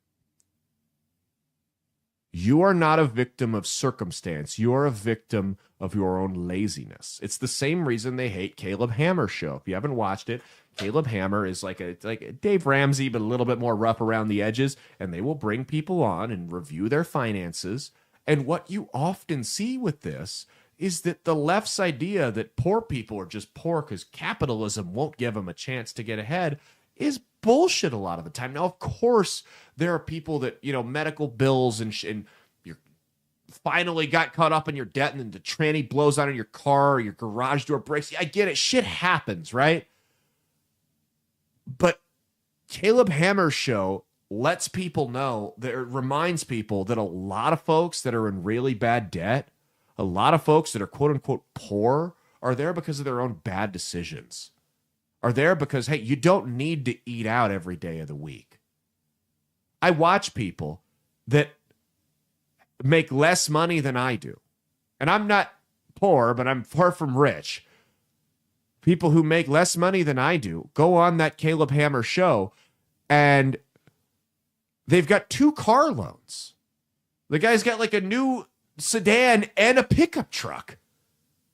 You are not a victim of circumstance. You are a victim of your own laziness. It's the same reason they hate Caleb Hammer's show. If you haven't watched it, Caleb Hammer is like a Dave Ramsey, but a little bit more rough around the edges. And they will bring people on and review their finances. And what you often see with this is that the left's idea that poor people are just poor because capitalism won't give them a chance to get ahead is bullshit a lot of the time. Now, of course, there are people that, medical bills and you finally got caught up in your debt and then the tranny blows out in your car or your garage door breaks. I get it. Shit happens, right? But Caleb Hammer's show lets people know, that it reminds people that a lot of folks that are in really bad debt, a lot of folks that are quote unquote poor, are there because of their own bad decisions. Are there because, hey, you don't need to eat out every day of the week. I watch people that make less money than I do. And I'm not poor, but I'm far from rich. People who make less money than I do go on that Caleb Hammer show and they've got 2 car loans. The guy's got like a new sedan and a pickup truck.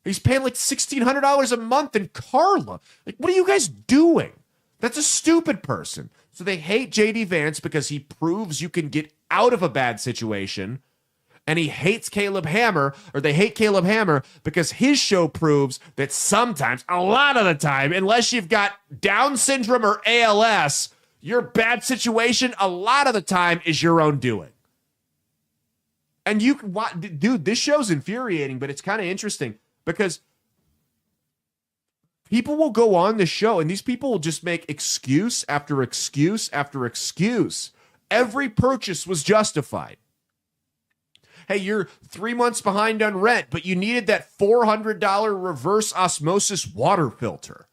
He's paying like $1,600 a month in car loan. Like, what are you guys doing? That's a stupid person. So they hate JD Vance because he proves you can get out of a bad situation. And he hates Caleb Hammer, or they hate Caleb Hammer because his show proves that sometimes, a lot of the time, unless you've got Down syndrome or ALS, your bad situation, a lot of the time, is your own doing. And you can watch, dude, this show's infuriating, but it's kind of interesting because people will go on this show and these people will just make excuse after excuse after excuse. Every purchase was justified. Hey, you're 3 months behind on rent, but you needed that $400 reverse osmosis water filter.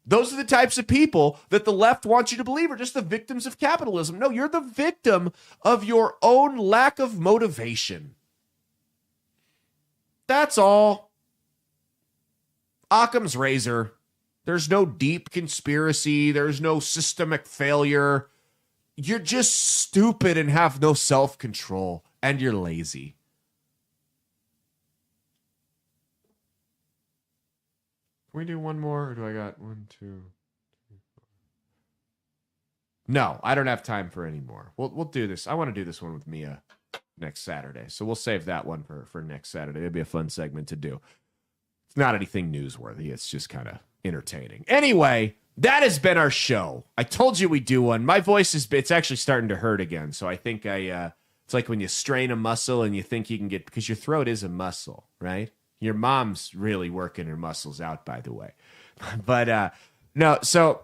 Those are the types of people that the left wants you to believe are just the victims of capitalism. No, you're the victim of your own lack of motivation. That's all. Occam's razor. There's no deep conspiracy. There's no systemic failure. You're just stupid and have no self-control. And you're lazy. Can we do one more? Or do I got 1, 2, 3, 4? No, I don't have time for any more. We'll do this. I want to do this one with Mia next Saturday. So we'll save that one for next Saturday. It'll be a fun segment to do. It's not anything newsworthy. It's just kind of entertaining. Anyway, that has been our show. I told you we'd do one. My voice it's actually starting to hurt again. So I think it's like when you strain a muscle and you think you can get, because your throat is a muscle, right? Your mom's really working her muscles out, by the way. But no, so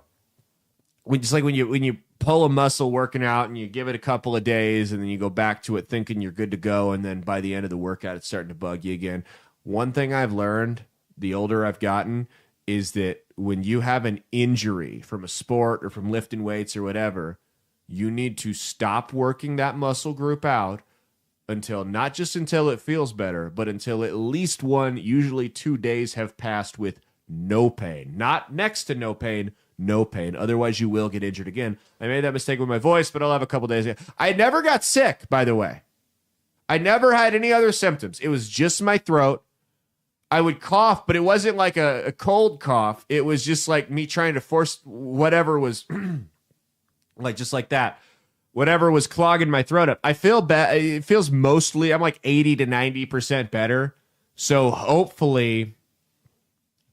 it's like when you pull a muscle working out and you give it a couple of days and then you go back to it thinking you're good to go, and then by the end of the workout it's starting to bug you again. One thing I've learned the older I've gotten is that when you have an injury from a sport or from lifting weights or whatever, you need to stop working that muscle group out until, not just until it feels better, but until at least 1, usually 2 days have passed with no pain. Not next to no pain, no pain. Otherwise, you will get injured again. I made that mistake with my voice, but I'll have a couple days. I never got sick, by the way. I never had any other symptoms. It was just my throat. I would cough, but it wasn't like a cold cough. It was just like me trying to force whatever was... like just like that, whatever was clogging my throat up. I feel bad. It feels mostly, I'm like 80 to 90% better. So hopefully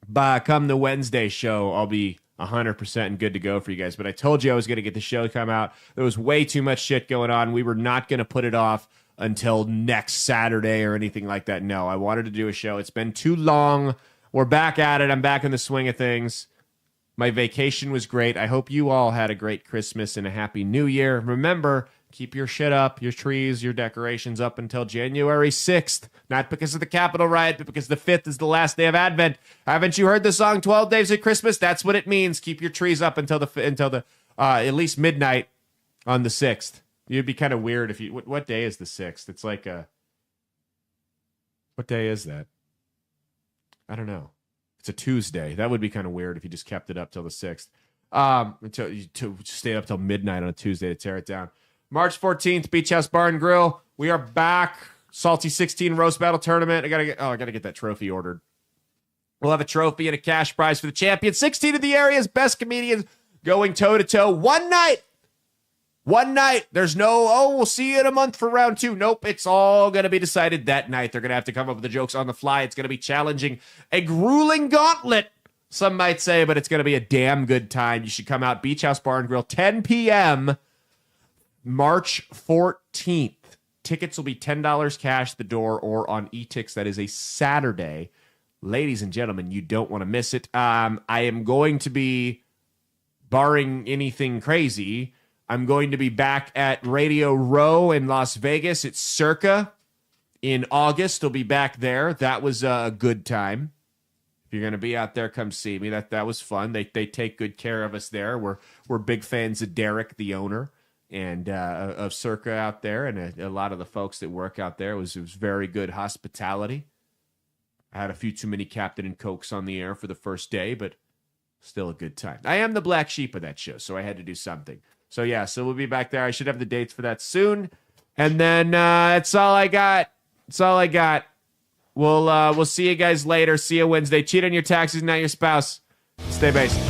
by come the Wednesday show, I'll be 100% and good to go for you guys. But I told you I was going to get the show to come out. There was way too much shit going on. We were not going to put it off until next Saturday or anything like that. No, I wanted to do a show. It's been too long. We're back at it. I'm back in the swing of things. My vacation was great. I hope you all had a great Christmas and a happy New Year. Remember, keep your shit up, your trees, your decorations up until January 6th. Not because of the Capitol riot, but because the 5th is the last day of Advent. Haven't you heard the song 12 Days of Christmas? That's what it means. Keep your trees up until the at least midnight on the 6th. It'd be kind of weird if you... What day is the 6th? It's like a... What day is that? I don't know. It's a Tuesday. That would be kind of weird if you just kept it up till the 6th. Until you stay up till midnight on a Tuesday to tear it down. March 14th, Beach House Bar and Grill. We are back. Salty 16 Roast Battle Tournament. I gotta get that trophy ordered. We'll have a trophy and a cash prize for the champion. 16 of the area's best comedians going toe-to-toe. One night. There's no, we'll see you in a month for round 2. Nope, it's all going to be decided that night. They're going to have to come up with the jokes on the fly. It's going to be challenging. A grueling gauntlet Some might say, but it's going to be a damn good time. You should come out. Beach House Bar and Grill, 10 p.m., March 14th. Tickets will be $10 cash at the door or on eTix. That is a Saturday. Ladies and gentlemen, you don't want to miss it. I am going to be, barring anything crazy, I'm going to be back at Radio Row in Las Vegas. It's Circa in August. I'll be back there. That was a good time. If you're going to be out there, come see me. That was fun. They take good care of us there. We're big fans of Derek, the owner, and of Circa out there, and a lot of the folks that work out there. It was very good hospitality. I had a few too many Captain and Cokes on the air for the first day, but still a good time. I am the black sheep of that show, so I had to do something. So yeah, so we'll be back there. I should have the dates for that soon. And then that's all I got. That's all I got. We'll see you guys later. See you Wednesday. Cheat on your taxes, not your spouse. Stay based.